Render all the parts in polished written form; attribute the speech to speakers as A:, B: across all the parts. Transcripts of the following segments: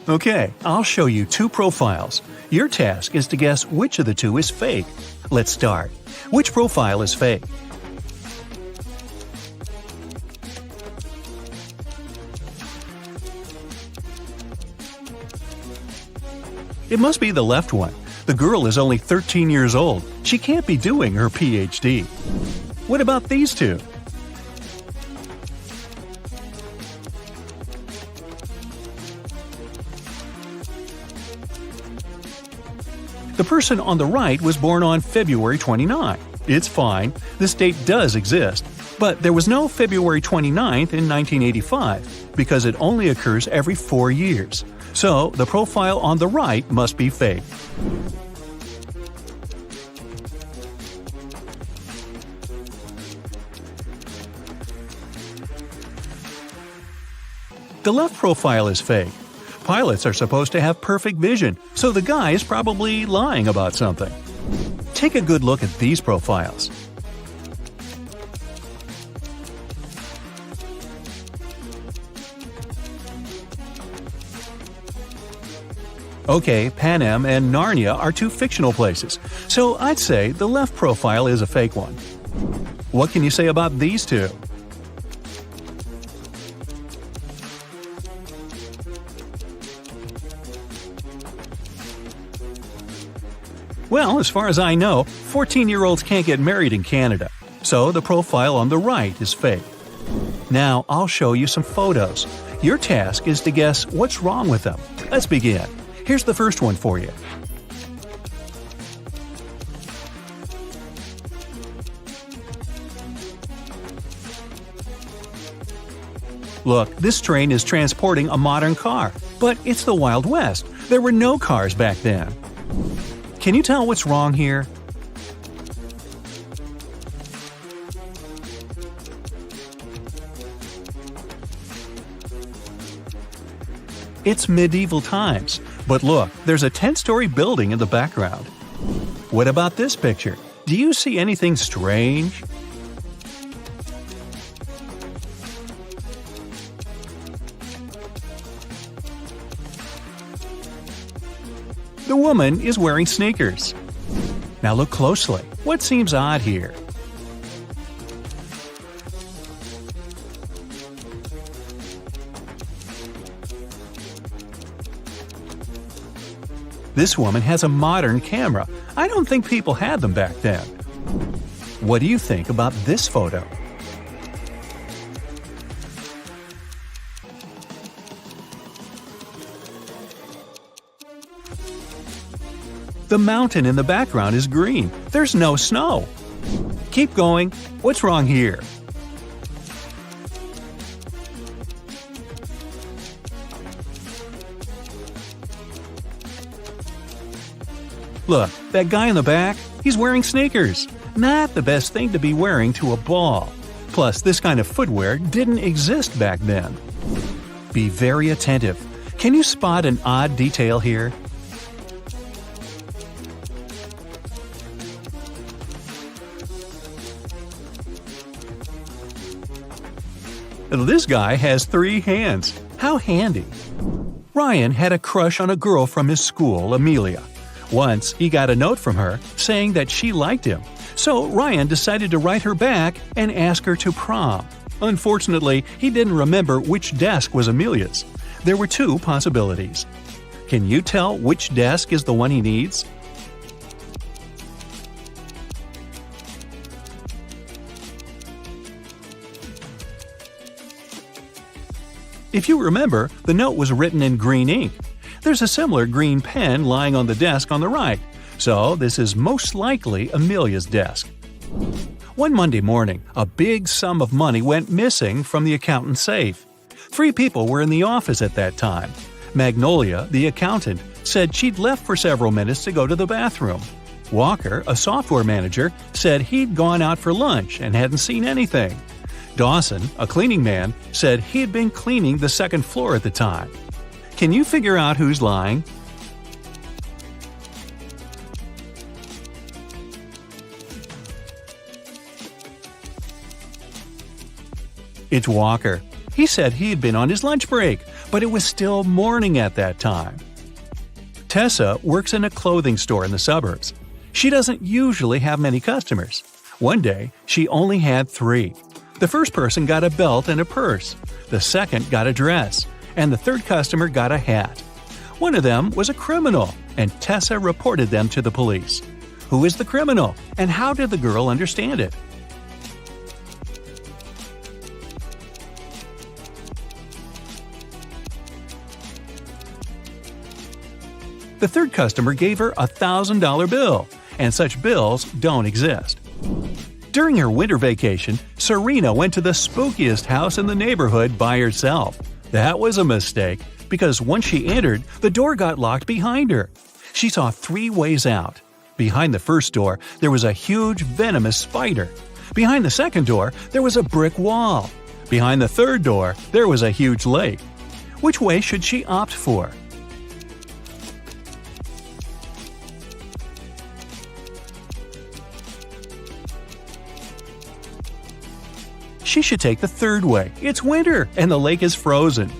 A: Okay, I'll show you two profiles. Your task is to guess which of the two is fake. Let's start. Which profile is fake? It must be the left one. The girl is only 13 years old. She can't be doing her PhD. What about these two? The person on the right was born on February 29. It's fine, this date does exist, but there was no February 29th in 1985 because it only occurs every 4 years. So the profile on the right must be fake. The left profile is fake. Pilots are supposed to have perfect vision, so the guy is probably lying about something. Take a good look at these profiles. Okay, Panem and Narnia are two fictional places, so I'd say the left profile is a fake one. What can you say about these two? Well, as far as I know, 14-year-olds can't get married in Canada, so the profile on the right is fake. Now, I'll show you some photos. Your task is to guess what's wrong with them. Let's begin. Here's the first one for you. Look, this train is transporting a modern car, but it's the Wild West. There were no cars back then. Can you tell what's wrong here? It's medieval times, but look, there's a 10-story building in the background. What about this picture? Do you see anything strange? The woman is wearing sneakers. Now look closely. What seems odd here? This woman has a modern camera. I don't think people had them back then. What do you think about this photo? The mountain in the background is green. There's no snow. Keep going. What's wrong here? Look, that guy in the back, he's wearing sneakers. Not the best thing to be wearing to a ball. Plus, this kind of footwear didn't exist back then. Be very attentive. Can you spot an odd detail here? This guy has 3 hands. How handy. Ryan had a crush on a girl from his school, Amelia. Once, he got a note from her saying that she liked him. So Ryan decided to write her back and ask her to prom. Unfortunately, he didn't remember which desk was Amelia's. There were 2 possibilities. Can you tell which desk is the one he needs? If you remember, the note was written in green ink. There's a similar green pen lying on the desk on the right, so this is most likely Amelia's desk. One Monday morning, a big sum of money went missing from the accountant's safe. 3 people were in the office at that time. Magnolia, the accountant, said she'd left for several minutes to go to the bathroom. Walker, a software manager, said he'd gone out for lunch and hadn't seen anything. Dawson, a cleaning man, said he'd been cleaning the 2nd floor at the time. Can you figure out who's lying? It's Walker. He said he had been on his lunch break, but it was still morning at that time. Tessa works in a clothing store in the suburbs. She doesn't usually have many customers. One day, she only had 3. The first person got a belt and a purse. The second got a dress. And the third customer got a hat. One of them was a criminal, and Tessa reported them to the police. Who is the criminal, and how did the girl understand it? The third customer gave her a $1,000 bill, and such bills don't exist. During her winter vacation, Serena went to the spookiest house in the neighborhood by herself. That was a mistake, because once she entered, the door got locked behind her. She saw 3 ways out. Behind the first door, there was a huge venomous spider. Behind the second door, there was a brick wall. Behind the third door, there was a huge lake. Which way should she opt for? She should take the third way. It's winter, and the lake is frozen.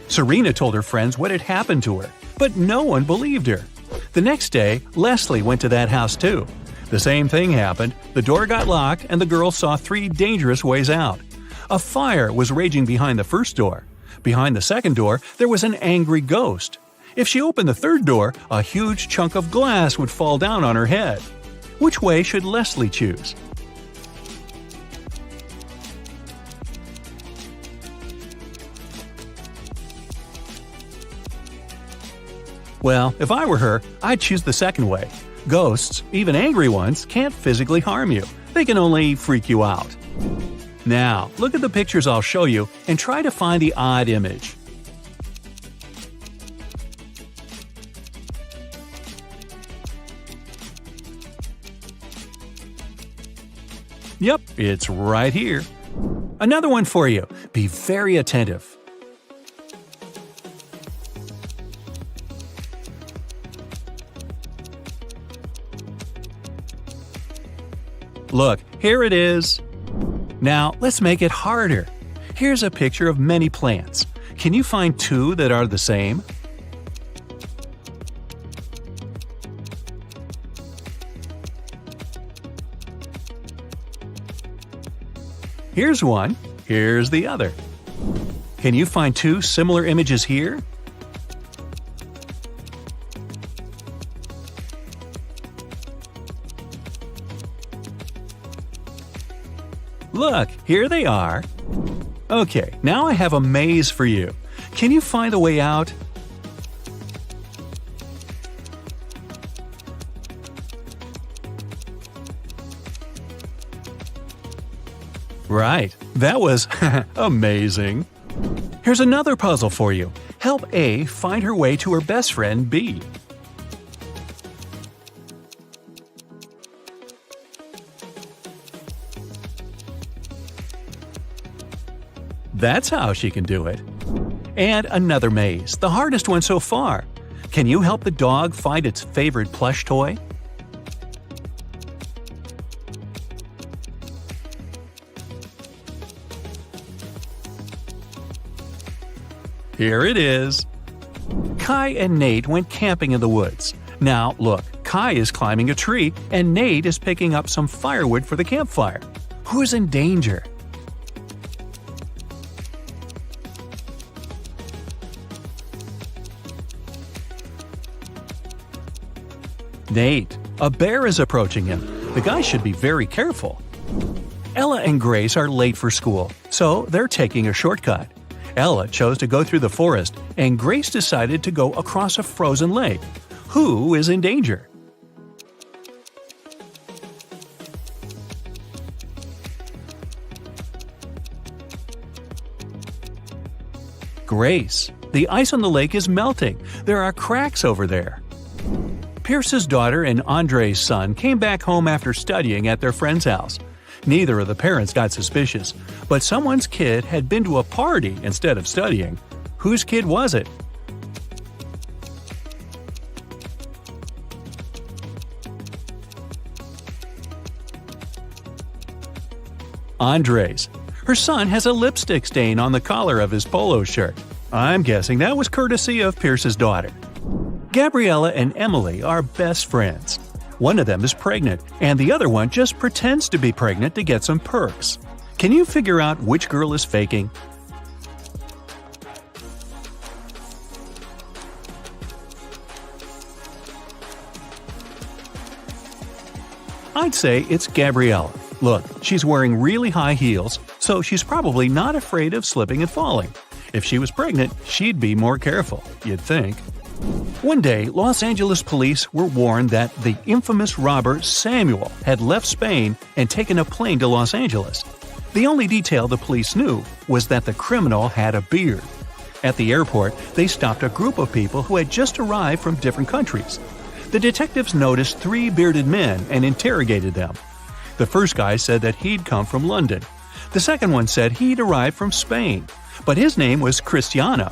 A: Serena told her friends what had happened to her, but no one believed her. The next day, Leslie went to that house too. The same thing happened. The door got locked, and the girl saw 3 dangerous ways out. A fire was raging behind the first door. Behind the second door, there was an angry ghost. If she opened the third door, a huge chunk of glass would fall down on her head. Which way should Leslie choose? Well, if I were her, I'd choose the second way. Ghosts, even angry ones, can't physically harm you. They can only freak you out. Now, look at the pictures I'll show you and try to find the odd image. Yep, it's right here. Another one for you. Be very attentive. Look, here it is. Now, let's make it harder. Here's a picture of many plants. Can you find 2 that are the same? Here's one. Here's the other. Can you find 2 similar images here? Look, here they are. Okay, now I have a maze for you. Can you find a way out? Right, that was amazing. Here's another puzzle for you. Help A find her way to her best friend B. That's how she can do it. And another maze, the hardest one so far. Can you help the dog find its favorite plush toy? Here it is. Kai and Nate went camping in the woods. Now, look, Kai is climbing a tree and Nate is picking up some firewood for the campfire. Who is in danger? Nate. A bear is approaching him. The guy should be very careful. Ella and Grace are late for school, so they're taking a shortcut. Ella chose to go through the forest, and Grace decided to go across a frozen lake. Who is in danger? Grace. The ice on the lake is melting. There are cracks over there. Pierce's daughter and Andre's son came back home after studying at their friend's house. Neither of the parents got suspicious, but someone's kid had been to a party instead of studying. Whose kid was it? Andre's. Her son has a lipstick stain on the collar of his polo shirt. I'm guessing that was courtesy of Pierce's daughter. Gabriella and Emily are best friends. One of them is pregnant, and the other one just pretends to be pregnant to get some perks. Can you figure out which girl is faking? I'd say it's Gabriella. Look, she's wearing really high heels, so she's probably not afraid of slipping and falling. If she was pregnant, she'd be more careful, you'd think. One day, Los Angeles police were warned that the infamous robber Samuel had left Spain and taken a plane to Los Angeles. The only detail the police knew was that the criminal had a beard. At the airport, they stopped a group of people who had just arrived from different countries. The detectives noticed 3 bearded men and interrogated them. The first guy said that he'd come from London. The second one said he'd arrived from Spain, but his name was Cristiano.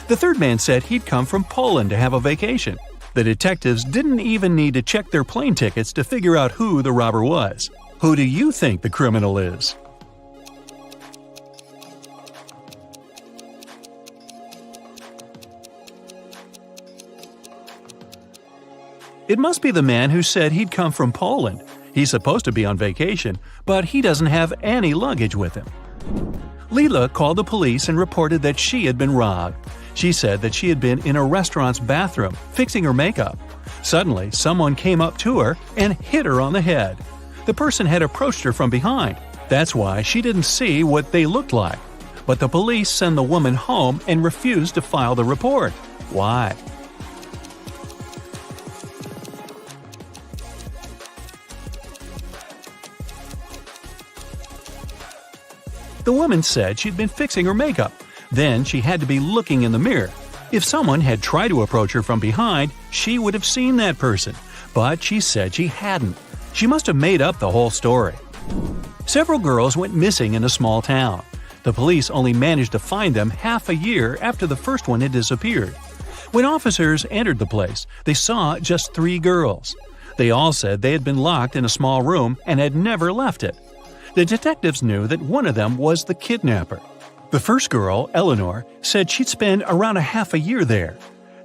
A: The third man said he'd come from Poland to have a vacation. The detectives didn't even need to check their plane tickets to figure out who the robber was. Who do you think the criminal is? It must be the man who said he'd come from Poland. He's supposed to be on vacation, but he doesn't have any luggage with him. Leela called the police and reported that she had been robbed. She said that she had been in a restaurant's bathroom, fixing her makeup. Suddenly, someone came up to her and hit her on the head. The person had approached her from behind. That's why she didn't see what they looked like. But the police sent the woman home and refused to file the report. Why? The woman said she'd been fixing her makeup. Then she had to be looking in the mirror. If someone had tried to approach her from behind, she would have seen that person. But she said she hadn't. She must have made up the whole story. Several girls went missing in a small town. The police only managed to find them half a year after the first one had disappeared. When officers entered the place, they saw just 3 girls. They all said they had been locked in a small room and had never left it. The detectives knew that one of them was the kidnapper. The first girl, Eleanor, said she'd spend around a half a year there.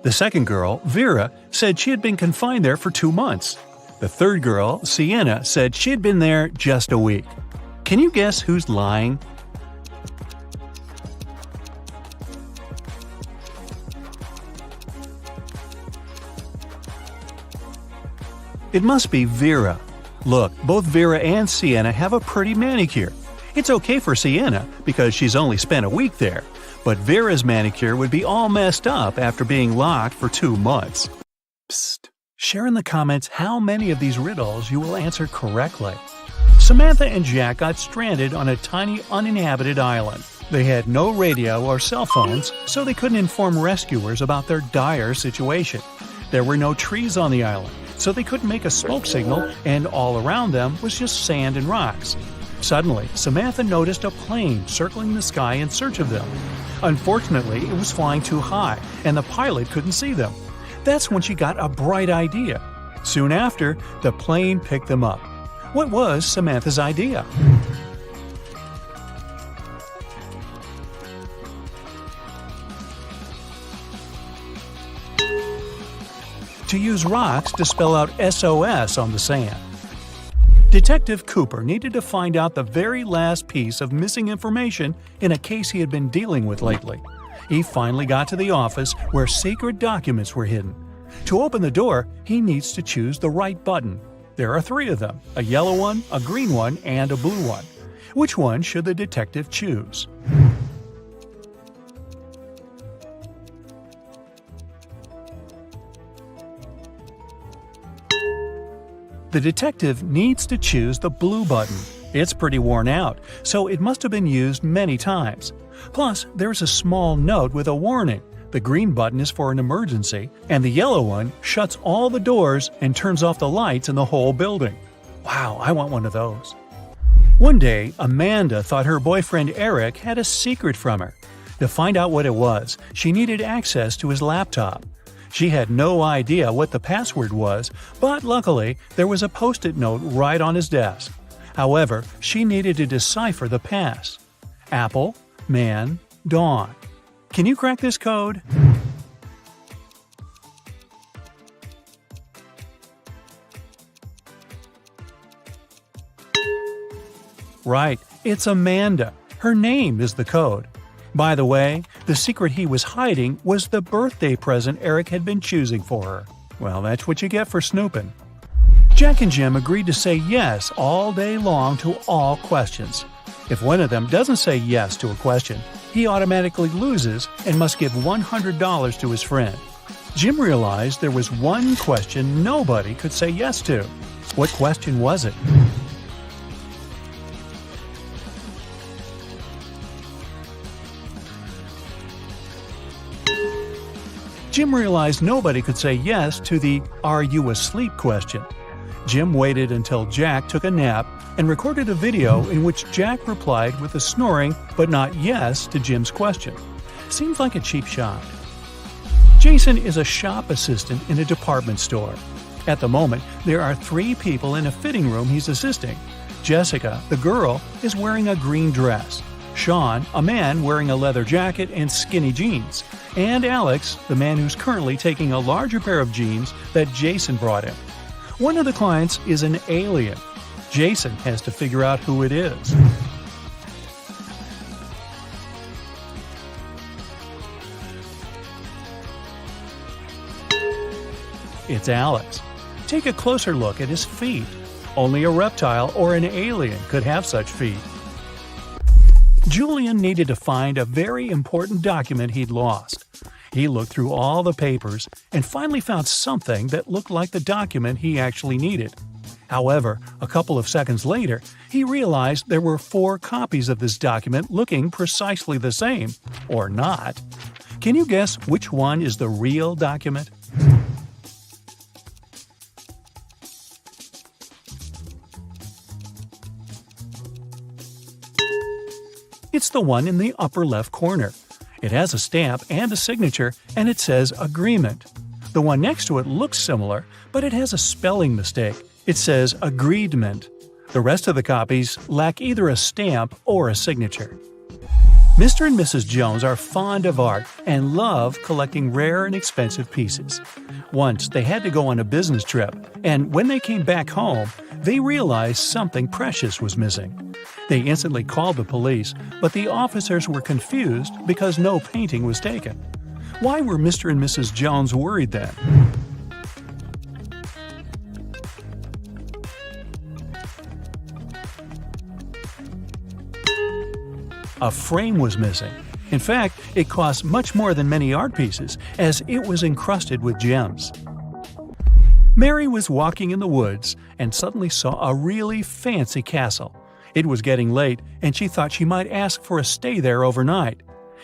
A: The second girl, Vera, said she had been confined there for 2 months. The third girl, Sienna, said she had been there just a week. Can you guess who's lying? It must be Vera. Look, both Vera and Sienna have a pretty manicure. It's okay for Sienna because she's only spent a week there, but Vera's manicure would be all messed up after being locked for 2 months. Psst. Share in the comments how many of these riddles you will answer correctly. Samantha and Jack got stranded on a tiny uninhabited island. They had no radio or cell phones, so they couldn't inform rescuers about their dire situation. There were no trees on the island, so they couldn't make a smoke signal, and all around them was just sand and rocks. Suddenly, Samantha noticed a plane circling the sky in search of them. Unfortunately, it was flying too high, and the pilot couldn't see them. That's when she got a bright idea. Soon after, the plane picked them up. What was Samantha's idea? To use rocks to spell out SOS on the sand. Detective Cooper needed to find out the very last piece of missing information in a case he had been dealing with lately. He finally got to the office where secret documents were hidden. To open the door, he needs to choose the right button. There are 3 of them, a yellow one, a green one, and a blue one. Which one should the detective choose? The detective needs to choose the blue button. It's pretty worn out, so it must have been used many times. Plus, there's a small note with a warning. The green button is for an emergency, and the yellow one shuts all the doors and turns off the lights in the whole building. Wow, I want one of those. One day, Amanda thought her boyfriend Eric had a secret from her. To find out what it was, she needed access to his laptop. She had no idea what the password was, but luckily, there was a post-it note right on his desk. However, she needed to decipher the pass. Apple, man, dawn. Can you crack this code? Right, it's Amanda. Her name is the code. By the way, the secret he was hiding was the birthday present Eric had been choosing for her. Well, that's what you get for snooping. Jack and Jim agreed to say yes all day long to all questions. If one of them doesn't say yes to a question, he automatically loses and must give $100 to his friend. Jim realized there was one question nobody could say yes to. What question was it? Jim realized nobody could say yes to the "Are you asleep?" question. Jim waited until Jack took a nap and recorded a video in which Jack replied with a snoring but not yes to Jim's question. Seems like a cheap shot. Jason is a shop assistant in a department store. At the moment, there are 3 people in a fitting room he's assisting. Jessica, the girl, is wearing a green dress. Sean, a man wearing a leather jacket and skinny jeans. And Alex, the man who's currently taking a larger pair of jeans that Jason brought him. One of the clients is an alien. Jason has to figure out who it is. It's Alex. Take a closer look at his feet. Only a reptile or an alien could have such feet. Julian needed to find a very important document he'd lost. He looked through all the papers and finally found something that looked like the document he actually needed. However, a couple of seconds later, he realized there were 4 copies of this document looking precisely the same, or not. Can you guess which one is the real document? It's the one in the upper left corner. It has a stamp and a signature, and it says agreement. The one next to it looks similar, but it has a spelling mistake. It says agreedment. The rest of the copies lack either a stamp or a signature. Mr. and Mrs. Jones are fond of art and love collecting rare and expensive pieces. Once they had to go on a business trip, and when they came back home, they realized something precious was missing. They instantly called the police, but the officers were confused because no painting was taken. Why were Mr. and Mrs. Jones worried then? A frame was missing. In fact, it cost much more than many art pieces, as it was encrusted with gems. Mary was walking in the woods and suddenly saw a really fancy castle. It was getting late, and she thought she might ask for a stay there overnight.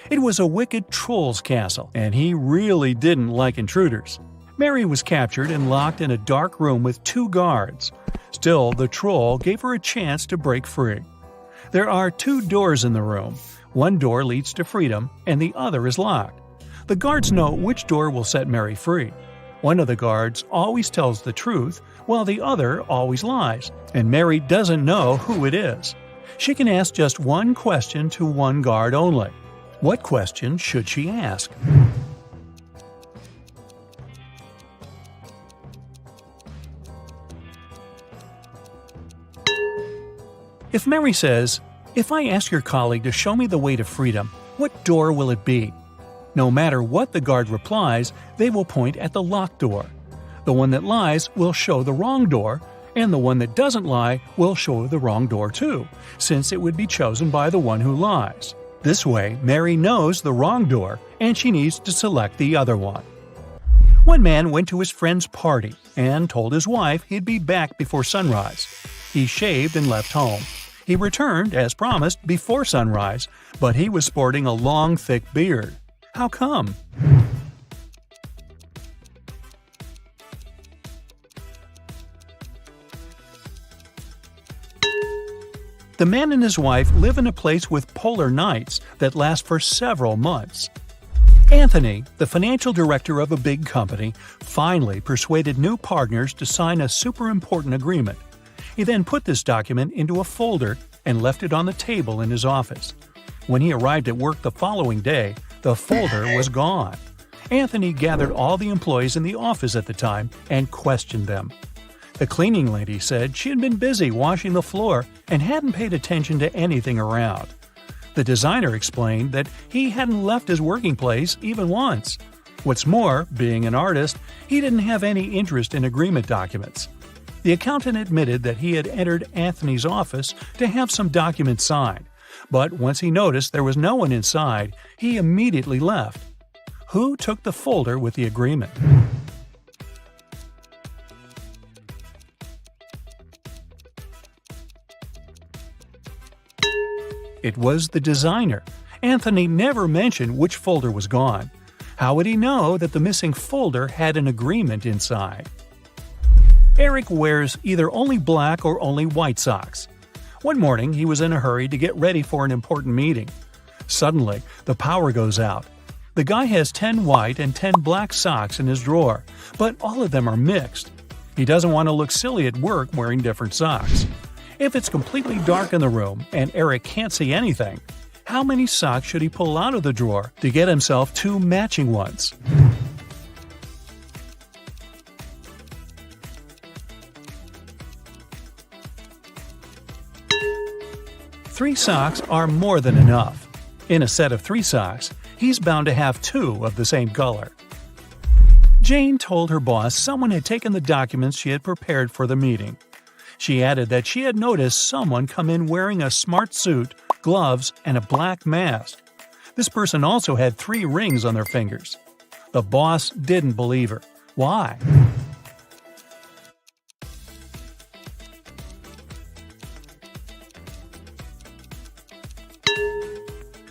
A: It was a wicked troll's castle, and he really didn't like intruders. Mary was captured and locked in a dark room with 2 guards. Still, the troll gave her a chance to break free. There are 2 doors in the room. One door leads to freedom, and the other is locked. The guards know which door will set Mary free. One of the guards always tells the truth, while the other always lies, and Mary doesn't know who it is. She can ask just one question to one guard only. What question should she ask? If Mary says, "If I ask your colleague to show me the way to freedom, what door will it be?" No matter what the guard replies, they will point at the locked door. The one that lies will show the wrong door, and the one that doesn't lie will show the wrong door too, since it would be chosen by the one who lies. This way, Mary knows the wrong door, and she needs to select the other one. One man went to his friend's party and told his wife he'd be back before sunrise. He shaved and left home. He returned, as promised, before sunrise, but he was sporting a long, thick beard. How come? The man and his wife live in a place with polar nights that last for several months. Anthony, the financial director of a big company, finally persuaded new partners to sign a super important agreement. He then put this document into a folder and left it on the table in his office. When he arrived at work the following day, the folder was gone. Anthony gathered all the employees in the office at the time and questioned them. The cleaning lady said she had been busy washing the floor and hadn't paid attention to anything around. The designer explained that he hadn't left his working place even once. What's more, being an artist, he didn't have any interest in agreement documents. The accountant admitted that he had entered Anthony's office to have some documents signed, but once he noticed there was no one inside, he immediately left. Who took the folder with the agreement? It was the designer. Anthony never mentioned which folder was gone. How would he know that the missing folder had an agreement inside? Eric wears either only black or only white socks. One morning, he was in a hurry to get ready for an important meeting. Suddenly, the power goes out. The guy has 10 white and 10 black socks in his drawer, but all of them are mixed. He doesn't want to look silly at work wearing different socks. If it's completely dark in the room and Eric can't see anything, how many socks should he pull out of the drawer to get himself 2 matching ones? Three socks are more than enough. In a set of 3 socks, he's bound to have 2 of the same color. Jane told her boss someone had taken the documents she had prepared for the meeting. She added that she had noticed someone come in wearing a smart suit, gloves, and a black mask. This person also had 3 rings on their fingers. The boss didn't believe her. Why?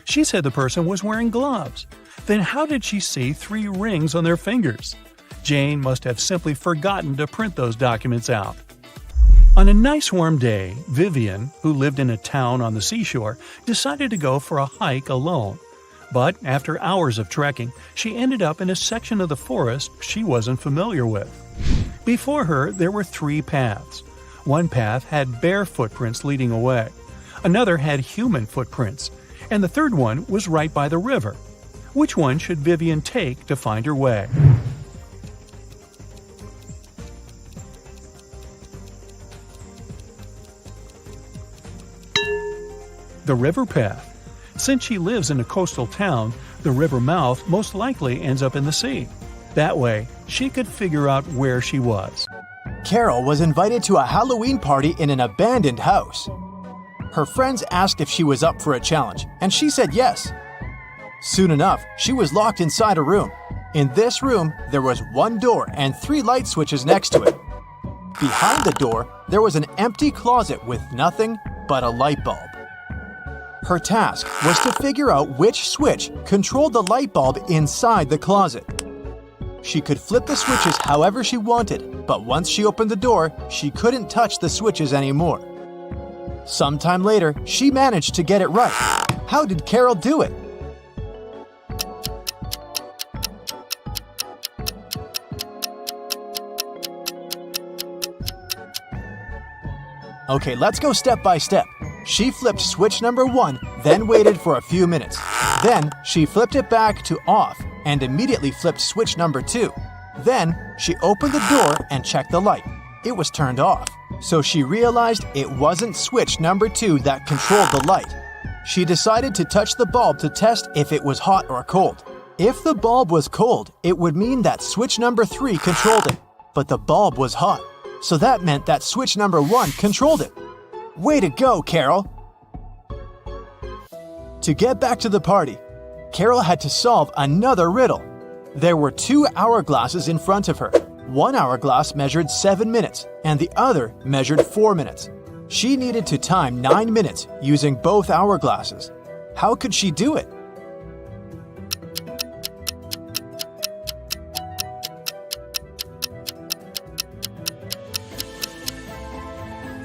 A: She said the person was wearing gloves. Then how did she see 3 rings on their fingers? Jane must have simply forgotten to print those documents out. On a nice warm day, Vivian, who lived in a town on the seashore, decided to go for a hike alone. But after hours of trekking, she ended up in a section of the forest she wasn't familiar with. Before her, there were 3 paths. One path had bare footprints leading away. Another had human footprints. And the third one was right by the river. Which one should Vivian take to find her way? The river path. Since she lives in a coastal town, the river mouth most likely ends up in the sea. That way, she could figure out where she was.
B: Carol was invited to a Halloween party in an abandoned house. Her friends asked if she was up for a challenge, and she said yes. Soon enough, she was locked inside a room. In this room, there was 1 door and 3 light switches next to it. Behind the door, there was an empty closet with nothing but a light bulb. Her task was to figure out which switch controlled the light bulb inside the closet. She could flip the switches however she wanted, but once she opened the door, she couldn't touch the switches anymore. Sometime later, she managed to get it right. How did Carol do it? Okay, let's go step by step. She flipped switch number 1, then waited for a few minutes. Then, she flipped it back to off and immediately flipped switch number 2. Then, she opened the door and checked the light. It was turned off. So she realized it wasn't switch number 2 that controlled the light. She decided to touch the bulb to test if it was hot or cold. If the bulb was cold, it would mean that switch number 3 controlled it. But the bulb was hot, so that meant that switch number 1 controlled it. Way to go, Carol! To get back to the party, Carol had to solve another riddle. There were 2 hourglasses in front of her. One hourglass measured 7 minutes, and the other measured 4 minutes. She needed to time 9 minutes using both hourglasses. How could she do it?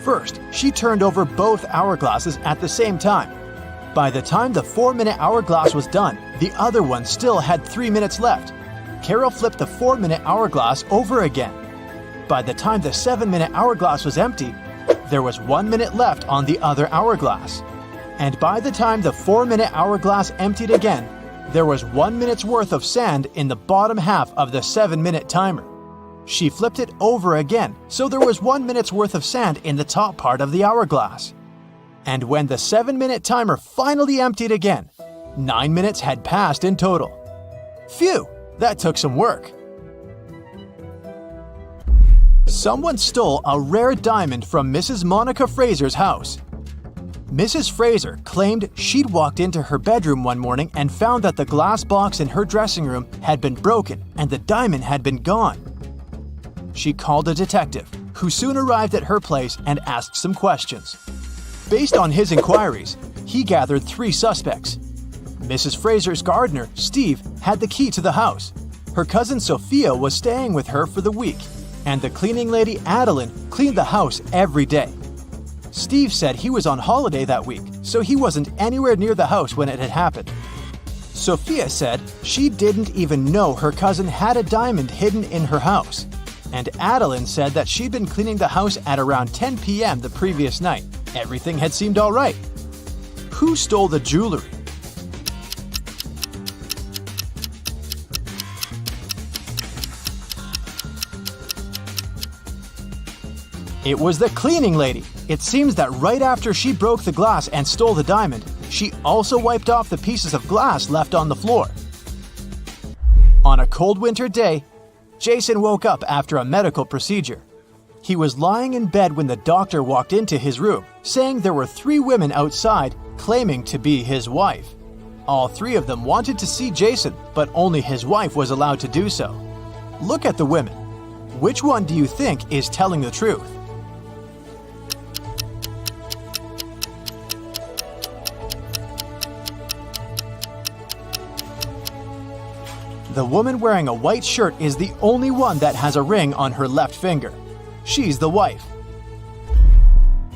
B: First, she turned over both hourglasses at the same time. By the time the 4-minute hourglass was done, the other one still had 3 minutes left. Carol flipped the 4-minute hourglass over again. By the time the 7-minute hourglass was empty, there was 1 minute left on the other hourglass. And by the time the 4-minute hourglass emptied again, there was 1 minute's worth of sand in the bottom half of the 7-minute timer. She flipped it over again, so there was 1 minute's worth of sand in the top part of the hourglass. And when the 7-minute timer finally emptied again, 9 minutes had passed in total. Phew, that took some work. Someone stole a rare diamond from Mrs. Monica Fraser's house. Mrs. Fraser claimed she'd walked into her bedroom one morning and found that the glass box in her dressing room had been broken and the diamond had been gone. She called a detective, who soon arrived at her place and asked some questions. Based on his inquiries, he gathered 3 suspects. Mrs. Fraser's gardener, Steve, had the key to the house. Her cousin Sophia was staying with her for the week, and the cleaning lady Adeline cleaned the house every day. Steve said he was on holiday that week, so he wasn't anywhere near the house when it had happened. Sophia said she didn't even know her cousin had a diamond hidden in her house. And Adeline said that she'd been cleaning the house at around 10 p.m. the previous night. Everything had seemed all right. Who stole the jewelry? It was the cleaning lady. It seems that right after she broke the glass and stole the diamond, she also wiped off the pieces of glass left on the floor. On a cold winter day, Jason woke up after a medical procedure. He was lying in bed when the doctor walked into his room, saying there were 3 women outside claiming to be his wife. All 3 of them wanted to see Jason, but only his wife was allowed to do so. Look at the women. Which one do you think is telling the truth? The woman wearing a white shirt is the only one that has a ring on her left finger. She's the wife.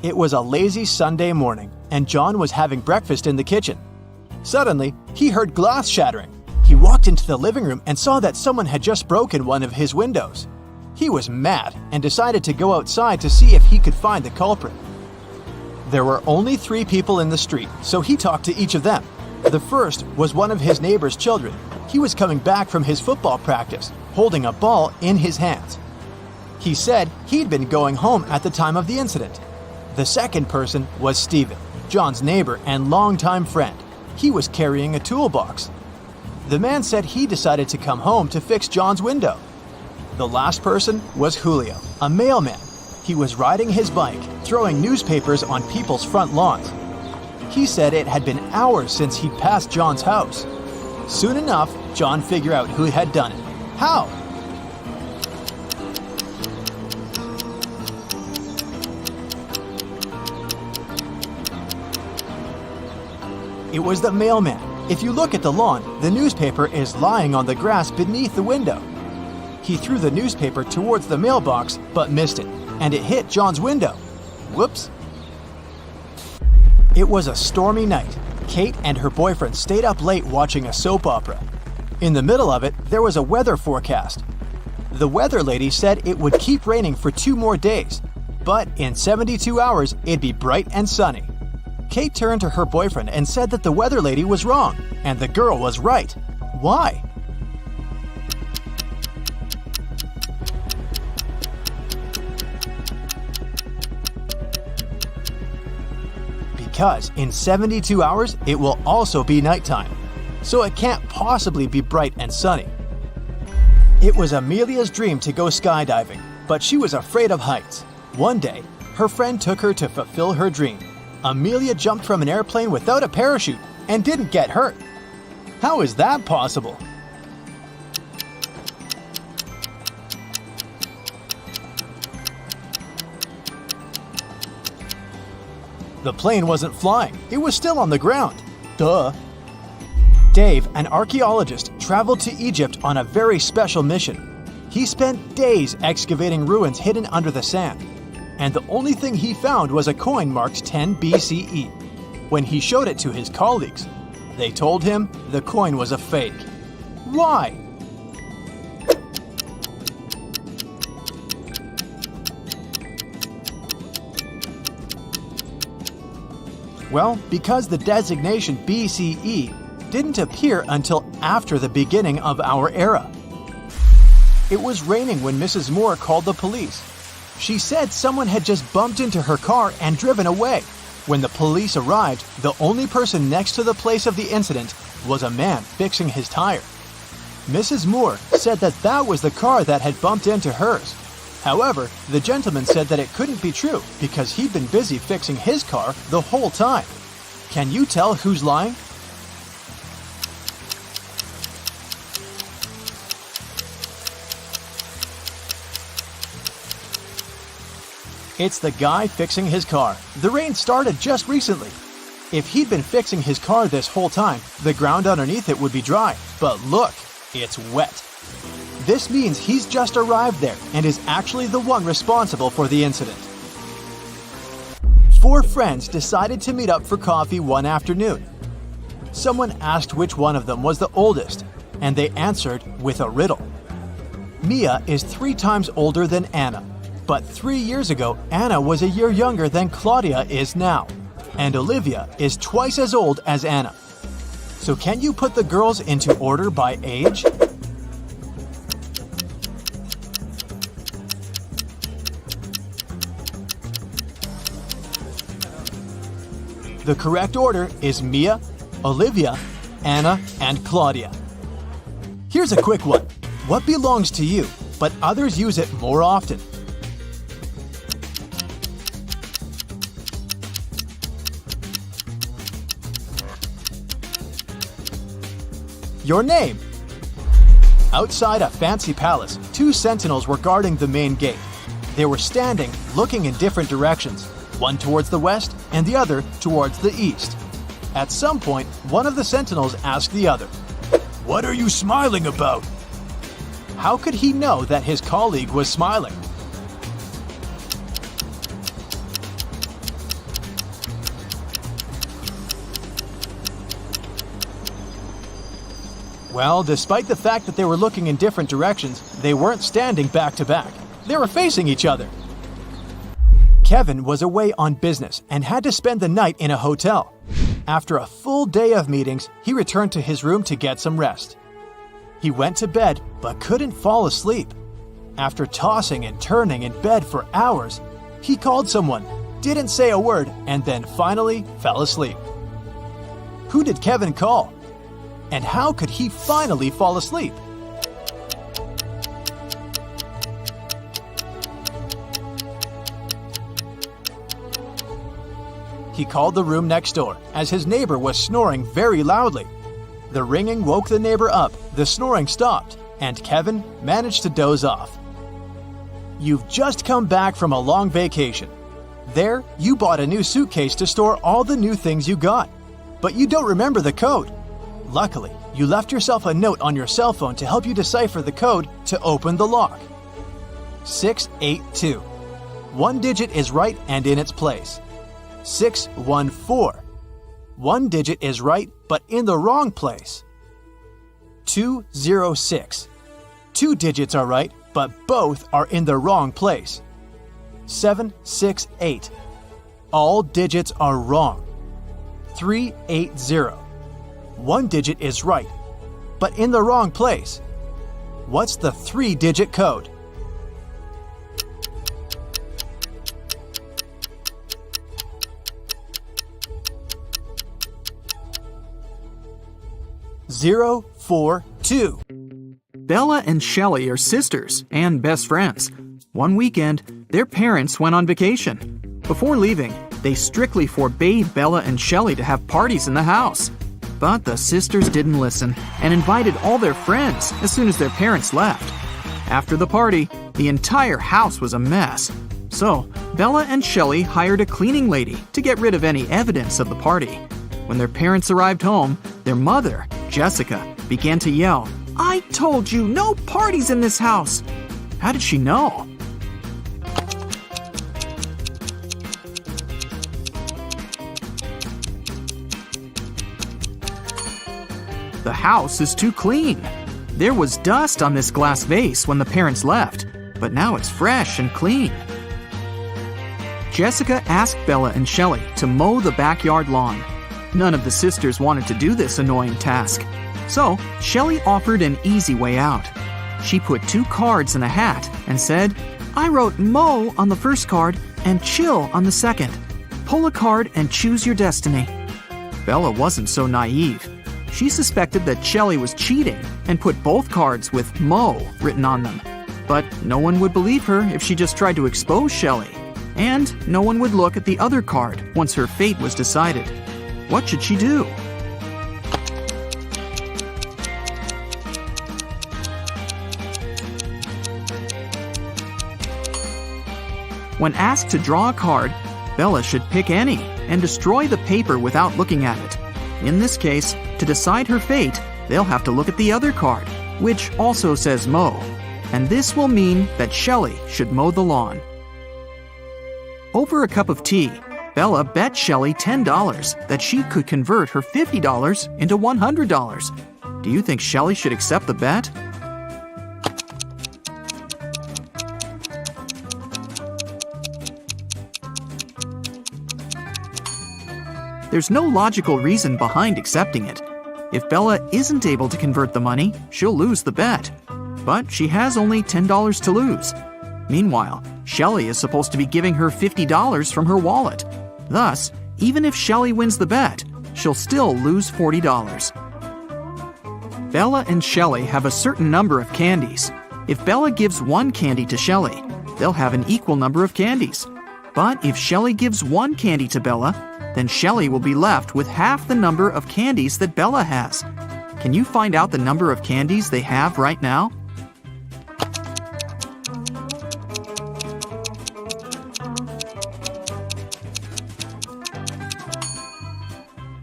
B: It was a lazy Sunday morning, and John was having breakfast in the kitchen. Suddenly, he heard glass shattering. He walked into the living room and saw that someone had just broken one of his windows. He was mad and decided to go outside to see if he could find the culprit. There were only 3 people in the street, so he talked to each of them. The first was one of his neighbor's children. He was coming back from his football practice, holding a ball in his hands. He said he'd been going home at the time of the incident. The second person was Stephen, John's neighbor and longtime friend. He was carrying a toolbox. The man said he decided to come home to fix John's window. The last person was Julio, a mailman. He was riding his bike, throwing newspapers on people's front lawns. He said it had been hours since he'd passed John's house. Soon enough, John figured out who had done it. How? It was the mailman. If you look at the lawn, the newspaper is lying on the grass beneath the window. He threw the newspaper towards the mailbox, but missed it, and it hit John's window. Whoops. It was a stormy night. Kate and her boyfriend stayed up late watching a soap opera. In the middle of it, there was a weather forecast. The weather lady said it would keep raining for 2 more days, but in 72 hours, it'd be bright and sunny. Kate turned to her boyfriend and said that the weather lady was wrong, and the girl was right. Why? Because in 72 hours, it will also be nighttime, so it can't possibly be bright and sunny. It was Amelia's dream to go skydiving, but she was afraid of heights. One day, her friend took her to fulfill her dream. Amelia jumped from an airplane without a parachute and didn't get hurt. How is that possible? The plane wasn't flying, it was still on the ground. Duh. Dave, an archaeologist, traveled to Egypt on a very special mission. He spent days excavating ruins hidden under the sand, and the only thing he found was a coin marked 10 BCE. When he showed it to his colleagues, they told him the coin was a fake. Why? Well, because the designation BCE didn't appear until after the beginning of our era. It was raining when Mrs. Moore called the police. She said someone had just bumped into her car and driven away. When the police arrived, the only person next to the place of the incident was a man fixing his tire. Mrs. Moore said that was the car that had bumped into hers. However, the gentleman said that it couldn't be true because he'd been busy fixing his car the whole time. Can you tell who's lying? It's the guy fixing his car. The rain started just recently. If he'd been fixing his car this whole time, the ground underneath it would be dry. But look, it's wet. This means he's just arrived there and is actually the one responsible for the incident. 4 friends decided to meet up for coffee one afternoon. Someone asked which one of them was the oldest, and they answered with a riddle. Mia is 3 times older than Anna. But 3 years ago, Anna was a year younger than Claudia is now, and Olivia is twice as old as Anna. So can you put the girls into order by age? The correct order is Mia, Olivia, Anna, and Claudia. Here's a quick one. What belongs to you, but others use it more often? Your name. Outside a fancy palace, 2 sentinels were guarding the main gate. They were standing, looking in different directions, one towards the west and the other towards the east. At some point, one of the sentinels asked the other, "What are you smiling about?" How could he know that his colleague was smiling? Well, despite the fact that they were looking in different directions, they weren't standing back to back. They were facing each other. Kevin was away on business and had to spend the night in a hotel. After a full day of meetings, he returned to his room to get some rest. He went to bed but couldn't fall asleep. After tossing and turning in bed for hours, he called someone, didn't say a word, and then finally fell asleep. Who did Kevin call? And how could he finally fall asleep? He called the room next door, as his neighbor was snoring very loudly. The ringing woke the neighbor up, the snoring stopped, and Kevin managed to doze off. You've just come back from a long vacation. There, you bought a new suitcase to store all the new things you got, but you don't remember the code. Luckily, you left yourself a note on your cell phone to help you decipher the code to open the lock. 682. One digit is right and in its place. 614. One digit is right but in the wrong place. 206. 2 digits are right but both are in the wrong place. 768. All digits are wrong. 380. 1 digit is right, but in the wrong place. What's the 3-digit code? Zero, 4, 2.
C: Bella and Shelley are sisters and best friends. One weekend, their parents went on vacation. Before leaving, they strictly forbade Bella and Shelley to have parties in the house. But the sisters didn't listen and invited all their friends as soon as their parents left. After the party, the entire house was a mess. So, Bella and Shelley hired a cleaning lady to get rid of any evidence of the party. When their parents arrived home, their mother, Jessica, began to yell, "I told you, no parties in this house!" How did she know? The house is too clean. There was dust on this glass vase when the parents left, but now it's fresh and clean. Jessica asked Bella and Shelley to mow the backyard lawn. None of the sisters wanted to do this annoying task. So, Shelley offered an easy way out. She put 2 cards in a hat and said, "I wrote mow on the first card and chill on the second. Pull a card and choose your destiny." Bella wasn't so naive. She suspected that Shelley was cheating and put both cards with mow written on them. But no one would believe her if she just tried to expose Shelley. And no one would look at the other card once her fate was decided. What should she do? When asked to draw a card, Bella should pick any and destroy the paper without looking at it. In this case, to decide her fate, they'll have to look at the other card, which also says mow. And this will mean that Shelley should mow the lawn. Over a cup of tea, Bella bet Shelley $10 that she could convert her $50 into $100. Do you think Shelley should accept the bet? There's no logical reason behind accepting it. If Bella isn't able to convert the money, she'll lose the bet. But she has only $10 to lose. Meanwhile, Shelley is supposed to be giving her $50 from her wallet. Thus, even if Shelley wins the bet, she'll still lose $40. Bella and Shelley have a certain number of candies. If Bella gives 1 candy to Shelley, they'll have an equal number of candies. But if Shelley gives 1 candy to Bella, then Shelley will be left with half the number of candies that Bella has. Can you find out the number of candies they have right now?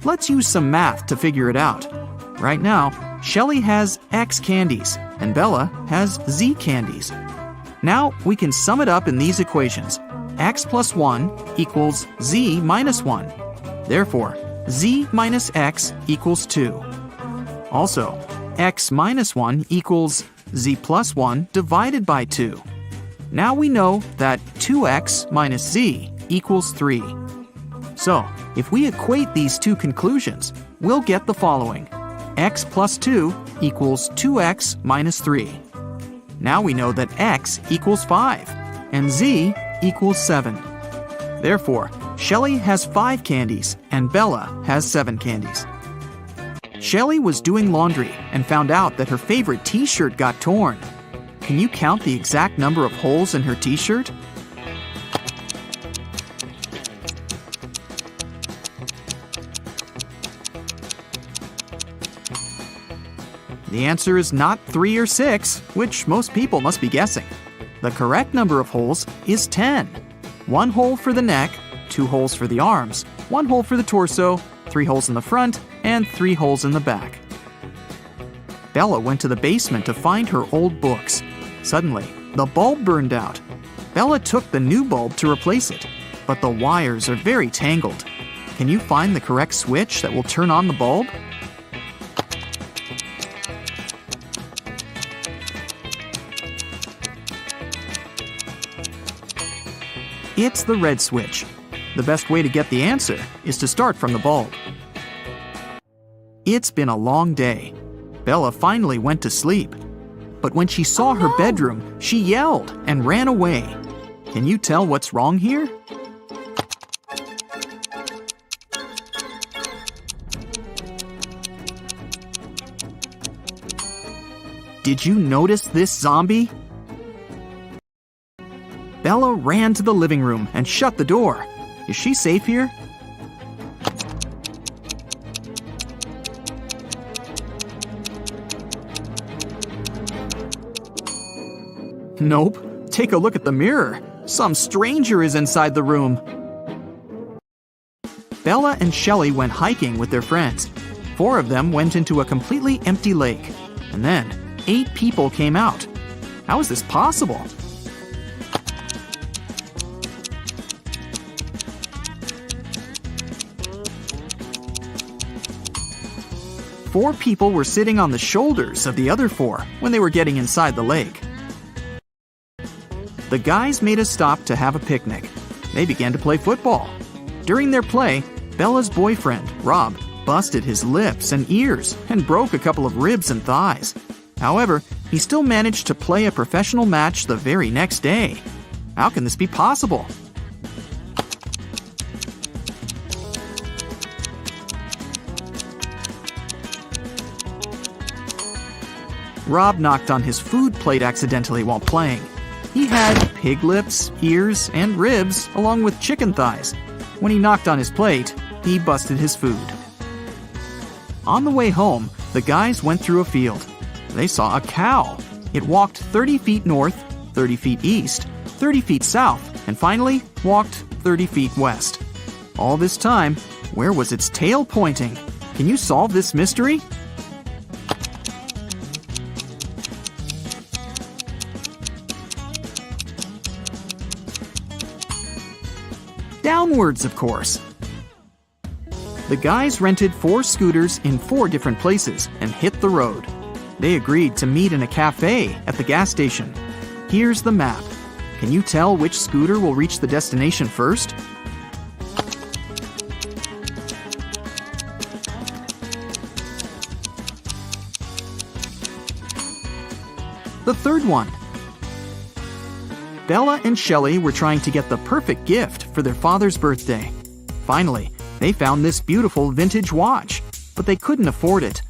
C: Let's use some math to figure it out. Right now, Shelley has X candies and Bella has Z candies. Now we can sum it up in these equations. X plus 1 equals Z minus 1. Therefore, Z minus X equals 2. Also, X minus 1 equals Z plus 1 divided by 2. Now we know that 2X minus Z equals 3. So, if we equate these two conclusions, we'll get the following. X plus 2 equals 2X minus 3. Now we know that X equals 5, and Z equals 7. Therefore, Shelley has 5 candies, and Bella has 7 candies. Shelley was doing laundry and found out that her favorite t-shirt got torn. Can you count the exact number of holes in her t-shirt? The answer is not 3 or 6, which most people must be guessing. The correct number of holes is 10. 1 hole for the neck, 2 holes for the arms, 1 hole for the torso, 3 holes in the front, and 3 holes in the back. Bella went to the basement to find her old books. Suddenly, the bulb burned out. Bella took the new bulb to replace it, but the wires are very tangled. Can you find the correct switch that will turn on the bulb? It's the red switch. The best way to get the answer is to start from the bulb. It's been a long day. Bella finally went to sleep. But when she saw her bedroom, she yelled and ran away. Can you tell what's wrong here? Did you notice this zombie? Bella ran to the living room and shut the door. Is she safe here? Nope. Take a look at the mirror. Some stranger is inside the room. Bella and Shelley went hiking with their friends. 4 of them went into a completely empty lake. And then 8 people came out. How is this possible? Four people were sitting on the shoulders of the other 4 when they were getting inside the lake. The guys made a stop to have a picnic. they began to play football. During their play, Bella's boyfriend, Rob, busted his lips and ears and broke a couple of ribs and thighs. However, he still managed to play a professional match the very next day. How can this be possible? Rob knocked on his food plate accidentally while playing. He had pig lips, ears, and ribs, along with chicken thighs. When he knocked on his plate, he busted his food. On the way home, the guys went through a field. They saw a cow. It walked 30 feet north, 30 feet east, 30 feet south, and finally walked 30 feet west. All this time, where was its tail pointing? Can you solve this mystery? Downwards, of course. The guys rented 4 scooters in 4 different places and hit the road. They agreed to meet in a cafe at the gas station. Here's the map. Can you tell which scooter will reach the destination first? The third one. Bella and Shelley were trying to get the perfect gift for their father's birthday. Finally, they found this beautiful vintage watch, but they couldn't afford it.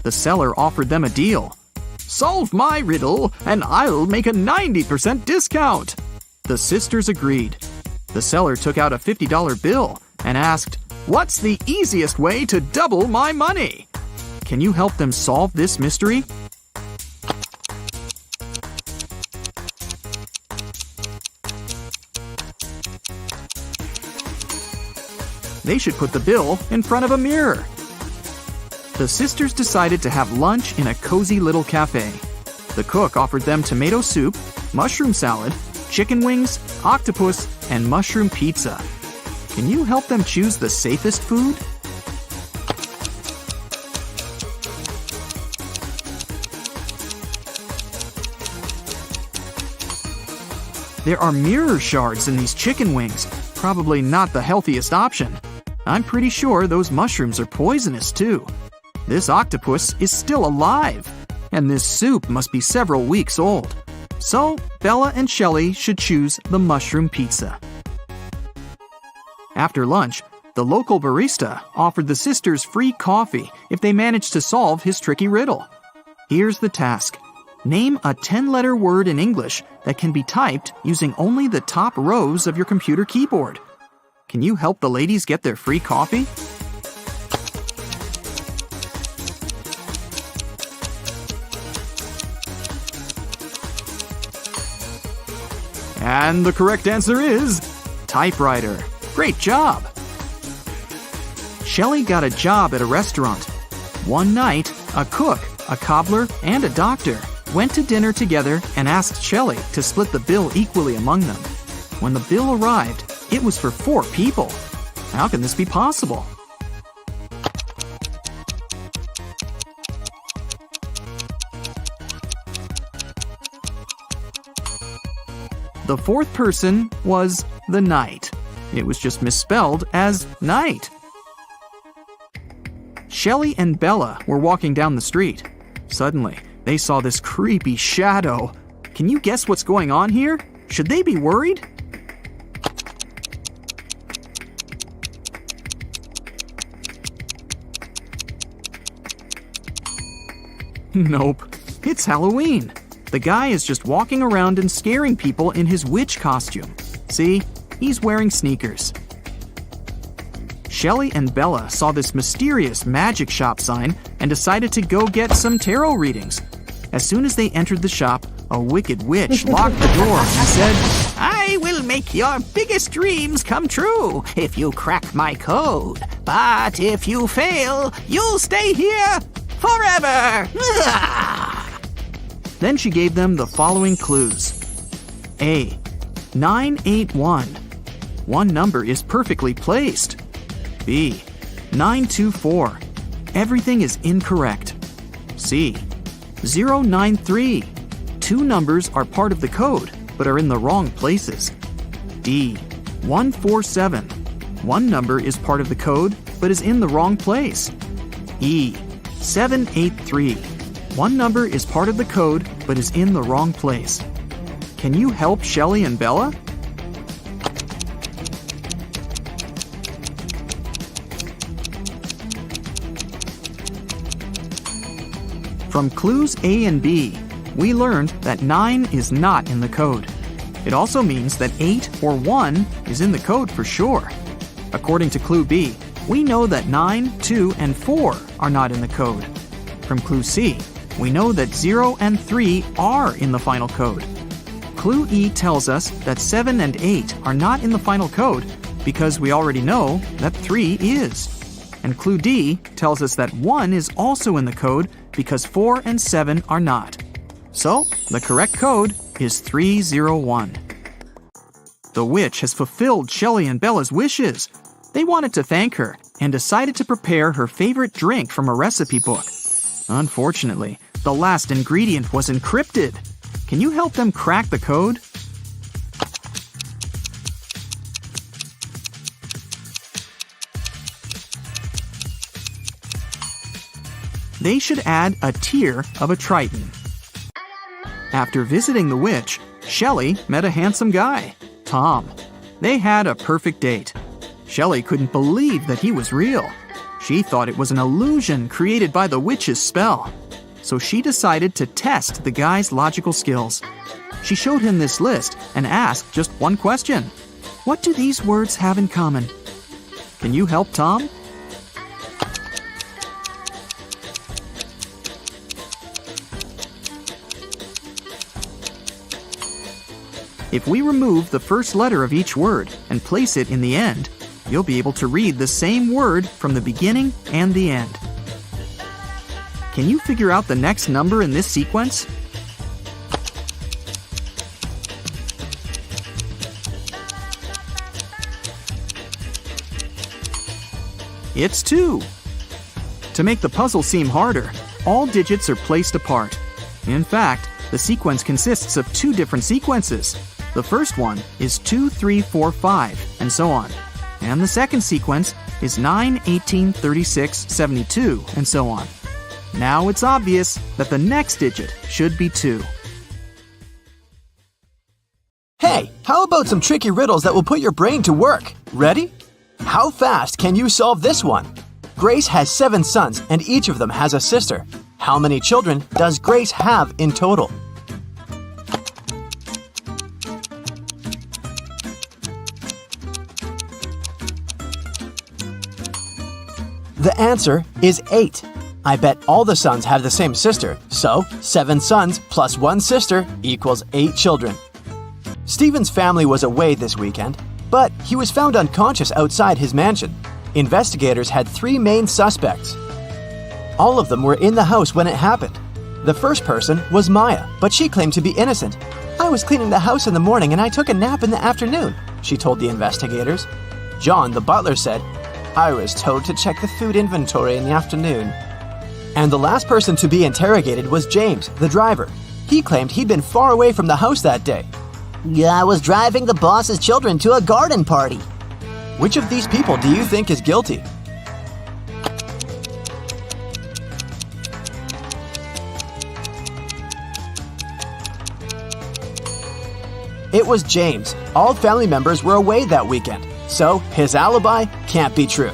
C: The seller offered them a deal. "Solve my riddle, and I'll make a 90% discount." The sisters agreed. The seller took out a $50 bill and asked, "What's the easiest way to double my money?" Can you help them solve this mystery? They should put the bill in front of a mirror. The sisters decided to have lunch in a cozy little cafe. The cook offered them tomato soup, mushroom salad, chicken wings, octopus, and mushroom pizza. Can you help them choose the safest food? There are mirror shards in these chicken wings. Probably not the healthiest option. I'm pretty sure those mushrooms are poisonous too. This octopus is still alive, and this soup must be several weeks old. So, Bella and Shelley should choose the mushroom pizza. After lunch, the local barista offered the sisters free coffee if they managed to solve his tricky riddle. Here's the task. Name a 10-letter word in English that can be typed using only the top rows of your computer keyboard. Can you help the ladies get their free coffee? And the correct answer is typewriter. Great job! Shelley got a job at a restaurant. One night, a cook, a cobbler, and a doctor went to dinner together and asked Shelley to split the bill equally among them. When the bill arrived, it was for 4 people. How can this be possible? The 4th person was the knight. It was just misspelled as night. Shelley and Bella were walking down the street. Suddenly, they saw this creepy shadow. Can you guess what's going on here? Should they be worried? Nope. It's Halloween. The guy is just walking around and scaring people in his witch costume. See? He's wearing sneakers. Shelley and Bella saw this mysterious magic shop sign and decided to go get some tarot readings. As soon as they entered the shop, a wicked witch locked the door and said, "I will make your biggest dreams come true if you crack my code. But if you fail, you'll stay here forever." Then she gave them the following clues. A. 981. One number is perfectly placed. B. 924. Everything is incorrect. C. 093. 2 numbers are part of the code, but are in the wrong places. D. 147. One number is part of the code, but is in the wrong place. E. 783. One number is part of the code, but is in the wrong place. Can you help Shelly and Bella? From clues A and B, we learned that 9 is not in the code. It also means that 8 or 1 is in the code for sure. According to clue B, we know that 9, 2, and 4 are not in the code. From clue C, we know that 0 and 3 are in the final code. Clue E tells us that 7 and 8 are not in the final code because we already know that 3 is. And clue D tells us that 1 is also in the code because 4 and 7 are not. So, the correct code is 301. The witch has fulfilled Shelly and Bella's wishes. They wanted to thank her and decided to prepare her favorite drink from a recipe book. Unfortunately, the last ingredient was encrypted. Can you help them crack the code? They should add a tear of a triton. After visiting the witch, Shelly met a handsome guy, Tom. They had a perfect date. Shelly couldn't believe that he was real. She thought it was an illusion created by the witch's spell. So she decided to test the guy's logical skills. She showed him this list and asked just one question. What do these words have in common? Can you help Tom? If we remove the first letter of each word and place it in the end, you'll be able to read the same word from the beginning and the end. Can you figure out the next number in this sequence? It's 2. To make the puzzle seem harder, all digits are placed apart. In fact, the sequence consists of 2 different sequences. The first one is 2, 3, 4, 5, and so on. And the second sequence is 9, 18, 36, 72, and so on. Now it's obvious that the next digit should be 2.
B: Hey, how about some tricky riddles that will put your brain to work? Ready? How fast can you solve this one? Grace has 7 sons and each of them has a sister. How many children does Grace have in total? The answer is 8. I bet all the sons have the same sister, so 7 sons plus 1 sister equals 8 children. Stephen's family was away this weekend, but he was found unconscious outside his mansion. Investigators had 3 main suspects. All of them were in the house when it happened. The first person was Maya, but she claimed to be innocent. I was cleaning the house in the morning and I took a nap in the afternoon, she told the investigators. John, the butler, said, I was told to check the food inventory in the afternoon. And the last person to be interrogated was James, the driver. He claimed he'd been far away from the house that day.
D: Yeah, I was driving the boss's children to a garden party.
B: Which of these people do you think is guilty? It was James. All family members were away that weekend, so his alibi can't be true.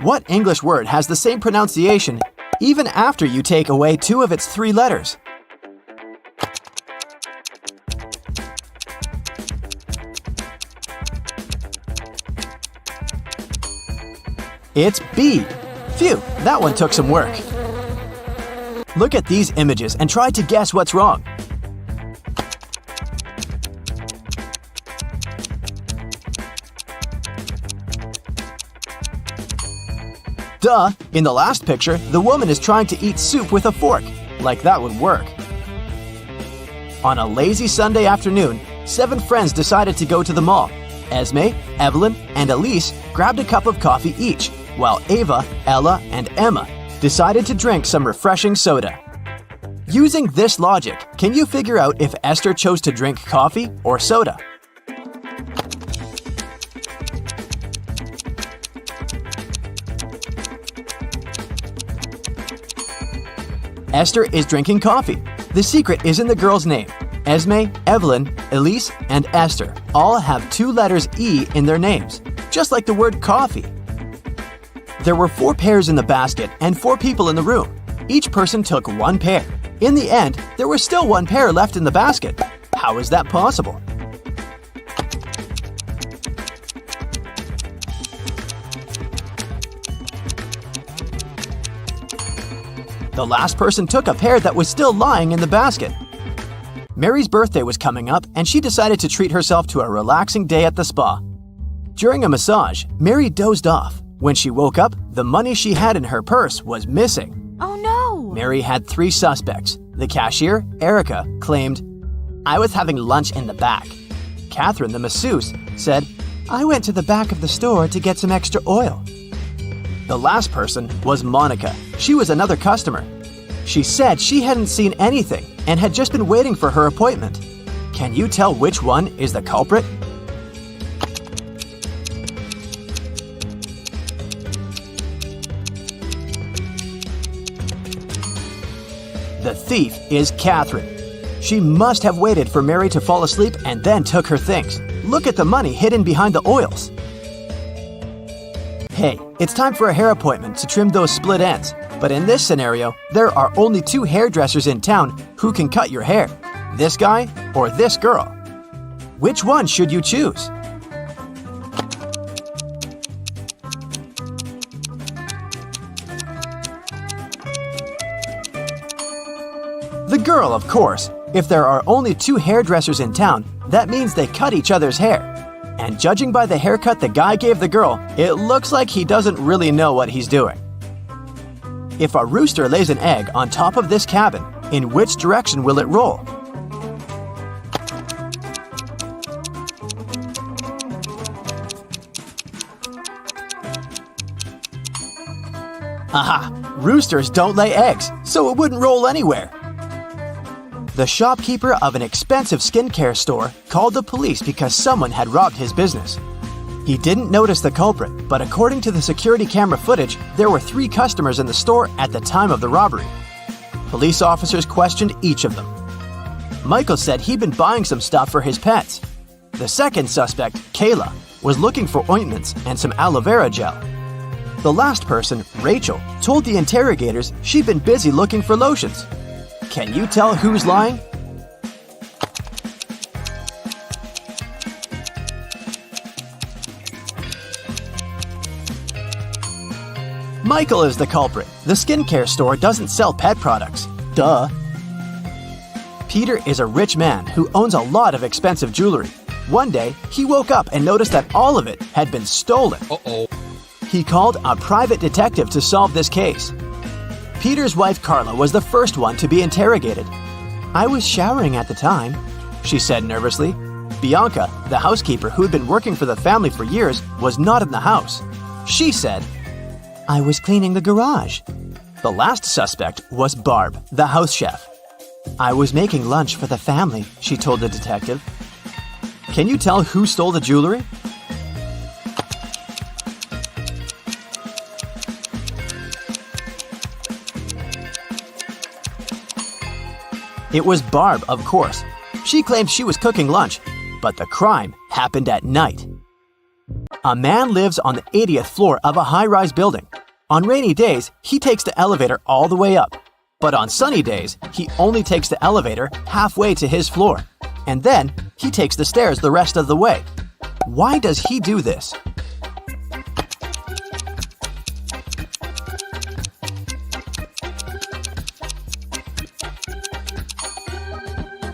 B: What English word has the same pronunciation even after you take away 2 of its 3 letters? It's B. Phew, that one took some work. Look at these images and try to guess what's wrong. Duh! In the last picture, the woman is trying to eat soup with a fork. Like that would work. On a lazy Sunday afternoon, 7 friends decided to go to the mall. Esme, Evelyn, and Elise grabbed a cup of coffee each, while Ava, Ella, and Emma decided to drink some refreshing soda. Using this logic, can you figure out if Esther chose to drink coffee or soda? Esther is drinking coffee. The secret is in the girl's name. Esme, Evelyn, Elise, and Esther all have 2 letters E in their names, just like the word coffee. There were 4 pairs in the basket and 4 people in the room. Each person took 1 pair. In the end, there was still 1 pair left in the basket. How is that possible? The last person took a pair that was still lying in the basket. Mary's birthday was coming up, and she decided to treat herself to a relaxing day at the spa. During a massage, Mary dozed off. When she woke up, the money she had in her purse was missing.
E: Oh no!
B: Mary had 3 suspects. The cashier, Erica, claimed, "I was having lunch in the back." Catherine, the masseuse, said, "I went to the back of the store to get some extra oil." The last person was Monica. She was another customer. She said she hadn't seen anything and had just been waiting for her appointment. Can you tell which one is the culprit? The thief is Catherine. She must have waited for Mary to fall asleep and then took her things. Look at the money hidden behind the oils. Hey, it's time for a hair appointment to trim those split ends. But in this scenario, there are only 2 hairdressers in town who can cut your hair. This guy or this girl. Which one should you choose? The girl, of course. If there are only 2 hairdressers in town, that means they cut each other's hair. And judging by the haircut the guy gave the girl, it looks like he doesn't really know what he's doing. If a rooster lays an egg on top of this cabin, in which direction will it roll? Aha! Roosters don't lay eggs, so it wouldn't roll anywhere. The shopkeeper of an expensive skincare store called the police because someone had robbed his business. He didn't notice the culprit, but according to the security camera footage, there were 3 customers in the store at the time of the robbery. Police officers questioned each of them. Michael said he'd been buying some stuff for his pets. The second suspect, Kayla, was looking for ointments and some aloe vera gel. The last person, Rachel, told the interrogators she'd been busy looking for lotions. Can you tell who's lying? Michael is the culprit. The skincare store doesn't sell pet products. Duh. Peter is a rich man who owns a lot of expensive jewelry. One day, he woke up and noticed that all of it had been stolen. Uh-oh. He called a private detective to solve this case. Peter's wife Carla was the first one to be interrogated. "I was showering at the time," she said nervously. Bianca, the housekeeper who had been working for the family for years, was not in the house. She said, "I was cleaning the garage." The last suspect was Barb, the house chef. "I was making lunch for the family," she told the detective. Can you tell who stole the jewelry? It was Barb, of course. She claimed she was cooking lunch, but the crime happened at night. A man lives on the 80th floor of a high-rise building. On rainy days, he takes the elevator all the way up. But on sunny days, he only takes the elevator halfway to his floor. And then, he takes the stairs the rest of the way. Why does he do this?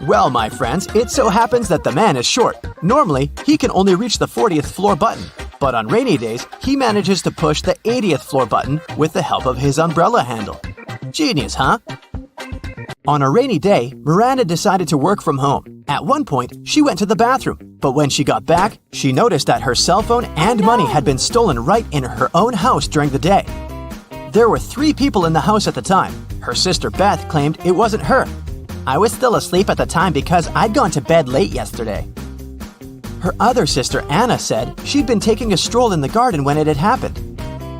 B: Well, my friends, it so happens that the man is short. Normally, he can only reach the 40th floor button. But on rainy days, he manages to push the 80th floor button with the help of his umbrella handle. Genius, huh? On a rainy day, Miranda decided to work from home. At one point, she went to the bathroom. But when she got back, she noticed that her cell phone and money had been stolen right in her own house during the day. There were 3 people in the house at the time. Her sister Beth claimed it wasn't her. "I was still asleep at the time because I'd gone to bed late yesterday." Her other sister Anna said she'd been taking a stroll in the garden when it had happened.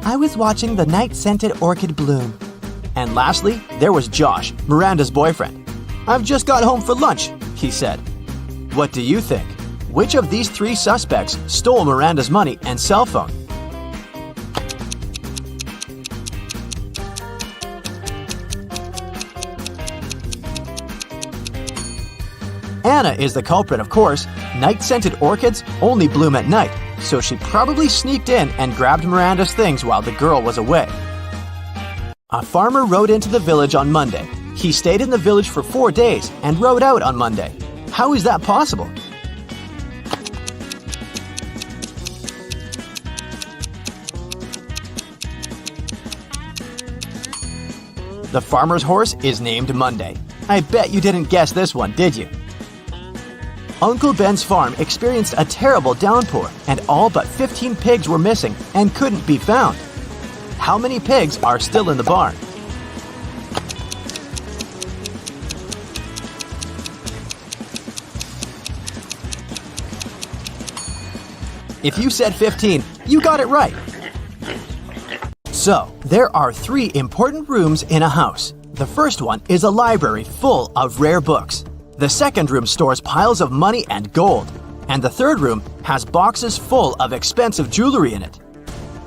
B: "I was watching the night-scented orchid bloom." And lastly, there was Josh, Miranda's boyfriend. "I've just got home for lunch," he said. What do you think? Which of these three suspects stole Miranda's money and cell phone? Anna is the culprit, of course. Night-scented orchids only bloom at night, so she probably sneaked in and grabbed Miranda's things while the girl was away. A farmer rode into the village on Monday. He stayed in the village for 4 days and rode out on Monday. How is that possible? The farmer's horse is named Monday. I bet you didn't guess this one, did you? Uncle Ben's farm experienced a terrible downpour, and all but 15 pigs were missing and couldn't be found. How many pigs are still in the barn? If you said 15, you got it right. So, there are 3 important rooms in a house. The first one is a library full of rare books. The second room stores piles of money and gold. And the third room has boxes full of expensive jewelry in it.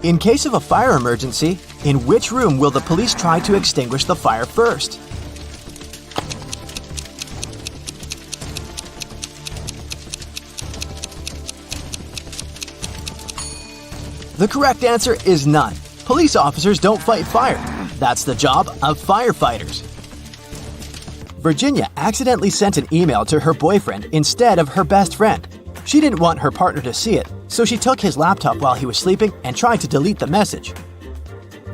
B: In case of a fire emergency, in which room will the police try to extinguish the fire first? The correct answer is none. Police officers don't fight fire. That's the job of firefighters. Virginia accidentally sent an email to her boyfriend instead of her best friend. She didn't want her partner to see it, so she took his laptop while he was sleeping and tried to delete the message.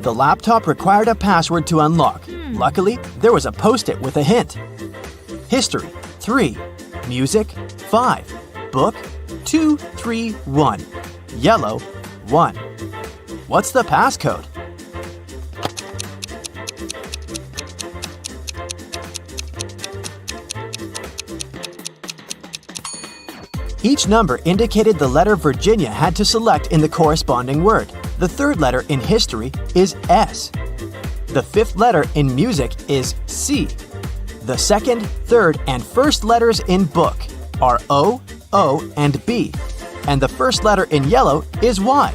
B: The laptop required a password to unlock. Luckily, there was a post-it with a hint. History, 3. Music, 5. Book, 2, 3, 1. Yellow, 1. What's the passcode? Each number indicated the letter Virginia had to select in the corresponding word. The third letter in history is S. The fifth letter in music is C. The second, third, and first letters in book are O, O, and B. And the first letter in yellow is Y.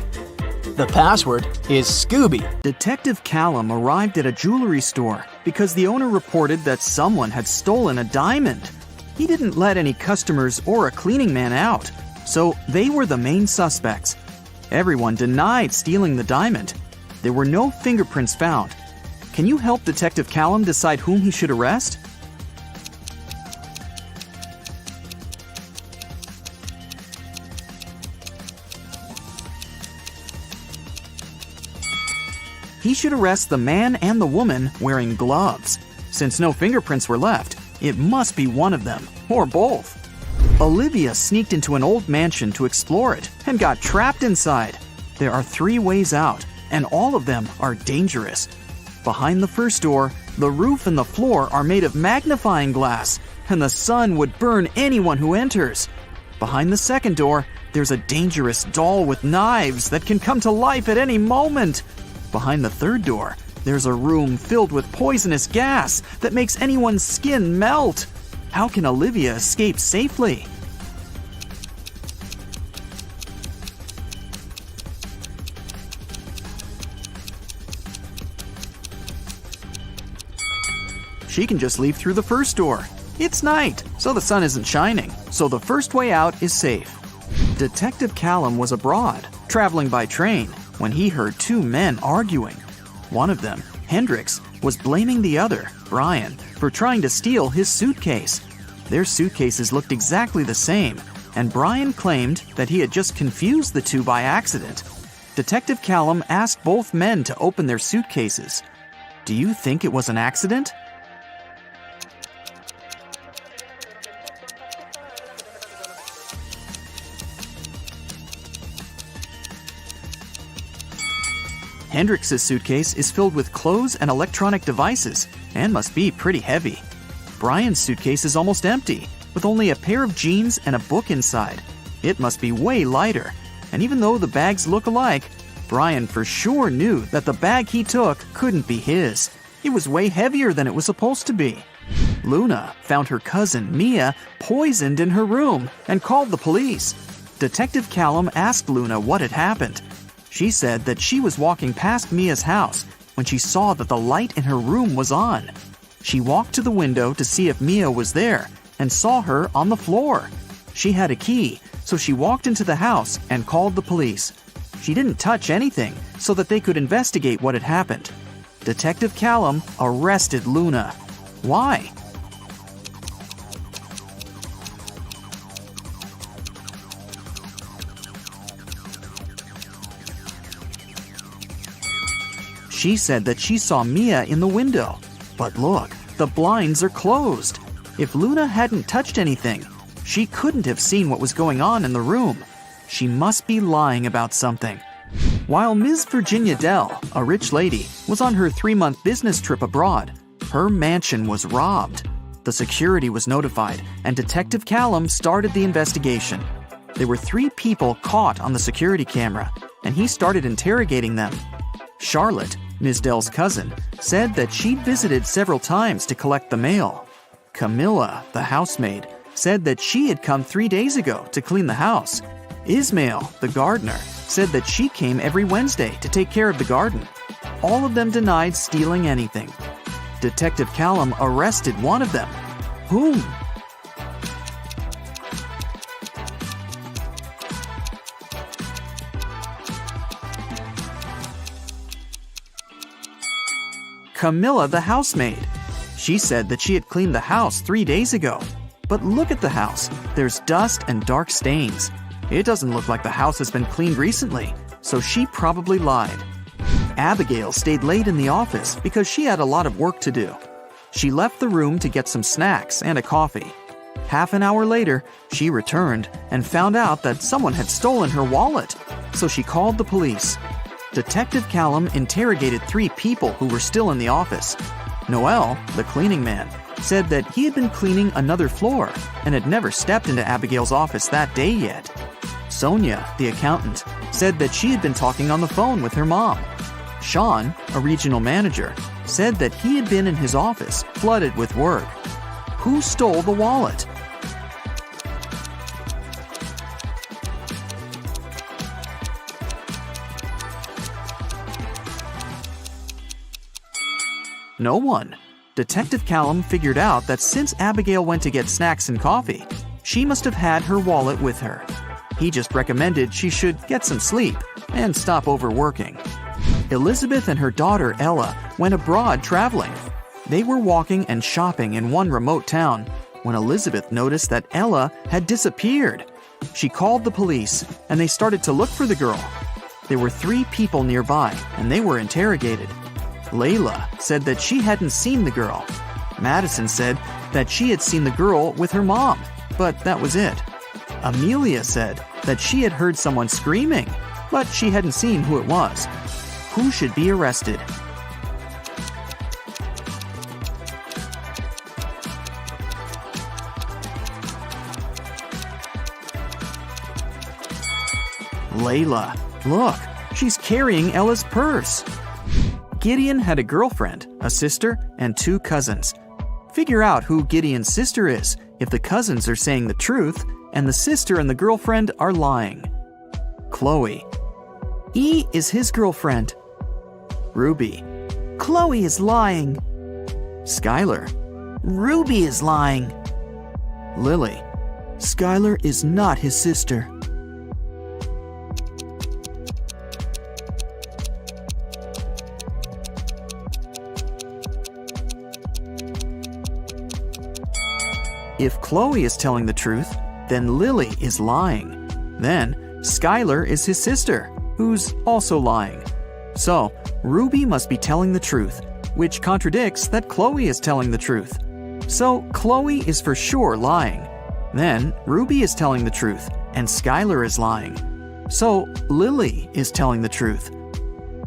B: The password is Scooby.
C: Detective Callum arrived at a jewelry store because the owner reported that someone had stolen a diamond. He didn't let any customers or a cleaning man out, so they were the main suspects. Everyone denied stealing the diamond. There were no fingerprints found. Can you help Detective Callum decide whom he should arrest? He should arrest the man and the woman wearing gloves. Since no fingerprints were left, it must be one of them, or both. Olivia sneaked into an old mansion to explore it and got trapped inside. There are 3 ways out, and all of them are dangerous. Behind the first door, the roof and the floor are made of magnifying glass, and the sun would burn anyone who enters. Behind the second door, there's a dangerous doll with knives that can come to life at any moment. Behind the third door, there's a room filled with poisonous gas that makes anyone's skin melt. How can Olivia escape safely? She can just leave through the first door. It's night, so the sun isn't shining, so the first way out is safe. Detective Callum was abroad, traveling by train, when he heard 2 men arguing. One of them, Hendrix, was blaming the other, Brian, for trying to steal his suitcase. Their suitcases looked exactly the same, and Brian claimed that he had just confused the 2 by accident. Detective Callum asked both men to open their suitcases. Do you think it was an accident? Hendrix's suitcase is filled with clothes and electronic devices and must be pretty heavy. Brian's suitcase is almost empty, with only a pair of jeans and a book inside. It must be way lighter, and even though the bags look alike, Brian for sure knew that the bag he took couldn't be his. It was way heavier than it was supposed to be. Luna found her cousin Mia poisoned in her room and called the police. Detective Callum asked Luna what had happened. She said that she was walking past Mia's house when she saw that the light in her room was on. She walked to the window to see if Mia was there and saw her on the floor. She had a key, so she walked into the house and called the police. She didn't touch anything so that they could investigate what had happened. Detective Callum arrested Luna. Why? She said that she saw Mia in the window. But look, the blinds are closed. If Luna hadn't touched anything, she couldn't have seen what was going on in the room. She must be lying about something. While Ms. Virginia Dell, a rich lady, was on her 3-month business trip abroad, her mansion was robbed. The security was notified, and Detective Callum started the investigation. There were 3 people caught on the security camera, and he started interrogating them. Charlotte, Ms. Dell's cousin, said that she'd visited several times to collect the mail. Camilla, the housemaid, said that she had come 3 days ago to clean the house. Ismail, the gardener, said that she came every Wednesday to take care of the garden. All of them denied stealing anything. Detective Callum arrested one of them. Whom? Camilla, the housemaid. She said that she had cleaned the house 3 days ago. But look at the house. There's dust and dark stains. It doesn't look like the house has been cleaned recently, so she probably lied. Abigail stayed late in the office because she had a lot of work to do. She left the room to get some snacks and a coffee. Half an hour later, she returned and found out that someone had stolen her wallet, so she called the police. Detective Callum interrogated 3 people who were still in the office. Noel, the cleaning man, said that he had been cleaning another floor and had never stepped into Abigail's office that day yet. Sonia, the accountant, said that she had been talking on the phone with her mom. Sean, a regional manager, said that he had been in his office flooded with work. Who stole the wallet? No one. Detective Callum figured out that since Abigail went to get snacks and coffee, she must have had her wallet with her. He just recommended she should get some sleep and stop overworking. Elizabeth and her daughter Ella went abroad traveling. They were walking and shopping in one remote town when Elizabeth noticed that Ella had disappeared. She called the police and they started to look for the girl. There were 3 people nearby and they were interrogated. Layla said that she hadn't seen the girl. Madison said that she had seen the girl with her mom, but that was it. Amelia said that she had heard someone screaming, but she hadn't seen who it was. Who should be arrested? Layla. Look, she's carrying Ella's purse. Gideon had a girlfriend, a sister, and 2 cousins. Figure out who Gideon's sister is if the cousins are saying the truth and the sister and the girlfriend are lying. Chloe. E is his girlfriend. Ruby. Chloe is lying. Skylar. Ruby is lying. Lily. Skylar is not his sister. If Chloe is telling the truth, then Lily is lying. Then Skylar is his sister, who's also lying. So Ruby must be telling the truth, which contradicts that Chloe is telling the truth. So Chloe is for sure lying. Then Ruby is telling the truth, and Skylar is lying. So Lily is telling the truth.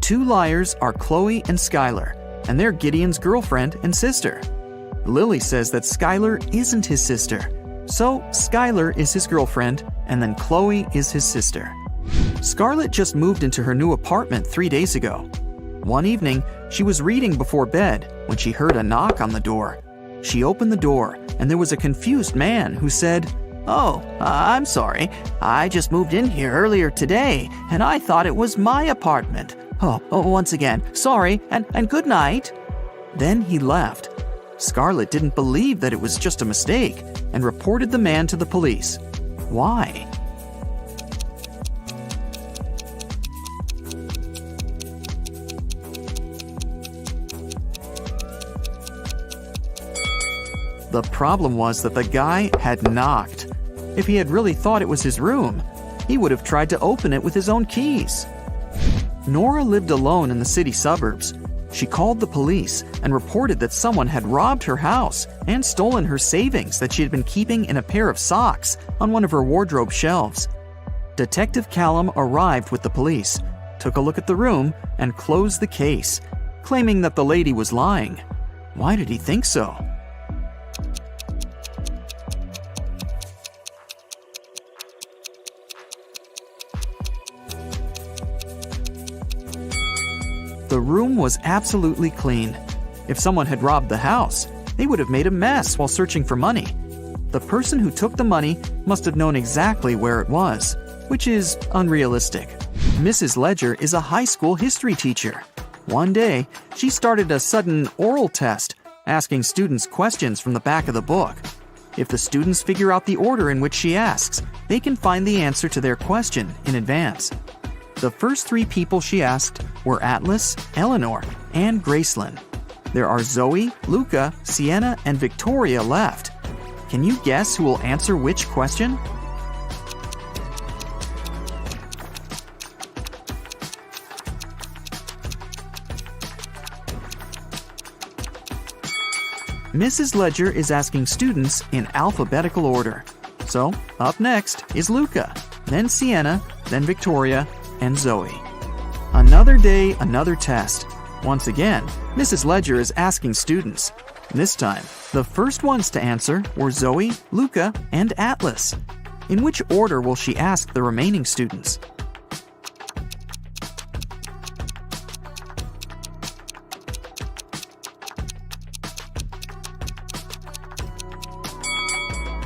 C: 2 liars are Chloe and Skylar, and they're Gideon's girlfriend and sister. Lily says that Skylar isn't his sister. So Skylar is his girlfriend, and then Chloe is his sister. Scarlett just moved into her new apartment 3 days ago. One evening, she was reading before bed when she heard a knock on the door. She opened the door, and there was a confused man who said, "Oh, I'm sorry. I just moved in here earlier today, and I thought it was my apartment. Once again, sorry, and good night." Then he left. Scarlett didn't believe that it was just a mistake and reported the man to the police. Why? The problem was that the guy had knocked. If he had really thought it was his room, he would have tried to open it with his own keys. Nora lived alone in the city suburbs. She called the police and reported that someone had robbed her house and stolen her savings that she had been keeping in a pair of socks on one of her wardrobe shelves. Detective Callum arrived with the police, took a look at the room, and closed the case, claiming that the lady was lying. Why did he think so? The room was absolutely clean. If someone had robbed the house, they would have made a mess while searching for money. The person who took the money must have known exactly where it was, which is unrealistic. Mrs. Ledger is a high school history teacher. One day, she started a sudden oral test, asking students questions from the back of the book. If the students figure out the order in which she asks, they can find the answer to their question in advance. The first 3 people she asked were Atlas, Eleanor, and Gracelyn. There are Zoe, Luca, Sienna, and Victoria left. Can you guess who will answer which question? Mrs. Ledger is asking students in alphabetical order. So, up next is Luca, then Sienna, then Victoria, and Zoe. Another day, another test. Once again, Mrs. Ledger is asking students. This time, the first ones to answer were Zoe, Luca, and Atlas. In which order will she ask the remaining students?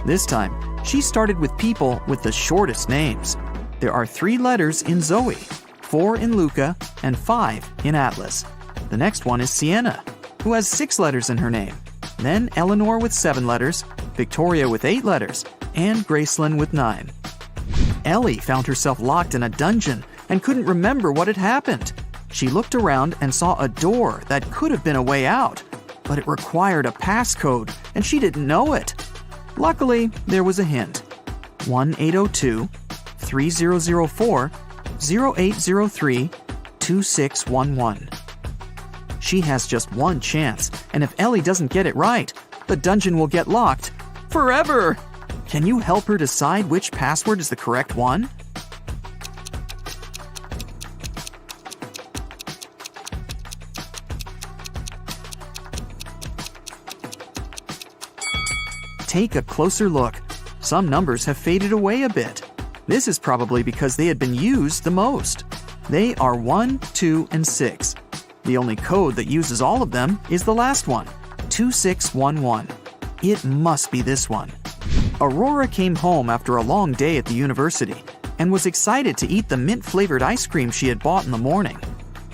C: This time, she started with people with the shortest names. There are 3 letters in Zoe, 4 in Luca, and 5 in Atlas. The next one is Sienna, who has 6 letters in her name. Then Eleanor with 7 letters, Victoria with 8 letters, and Gracelyn with 9. Ellie found herself locked in a dungeon and couldn't remember what had happened. She looked around and saw a door that could have been a way out, but it required a passcode, and she didn't know it. Luckily, there was a hint. 1802-3004-0803-2611. She has just one chance, and if Ellie doesn't get it right, the dungeon will get locked forever. Can you help her decide which password is the correct one? Take a closer look. Some numbers have faded away a bit. This is probably because they had been used the most. They are 1, 2, and 6. The only code that uses all of them is the last one, 2611. It must be this one. Aurora came home after a long day at the university and was excited to eat the mint-flavored ice cream she had bought in the morning.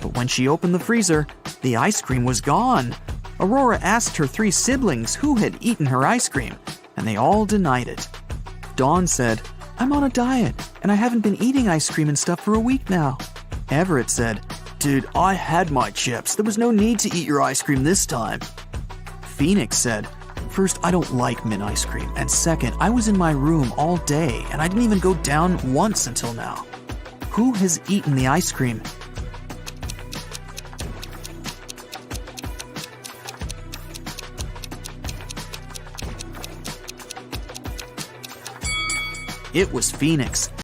C: But when she opened the freezer, the ice cream was gone. Aurora asked her 3 siblings who had eaten her ice cream, and they all denied it. Dawn said, "I'm on a diet, and I haven't been eating ice cream and stuff for a week now." Everett said, "Dude, I had my chips. There was no need to eat your ice cream this time." Phoenix said, "First, I don't like mint ice cream, and second, I was in my room all day, and I didn't even go down once until now." Who has eaten the ice cream? It was Phoenix.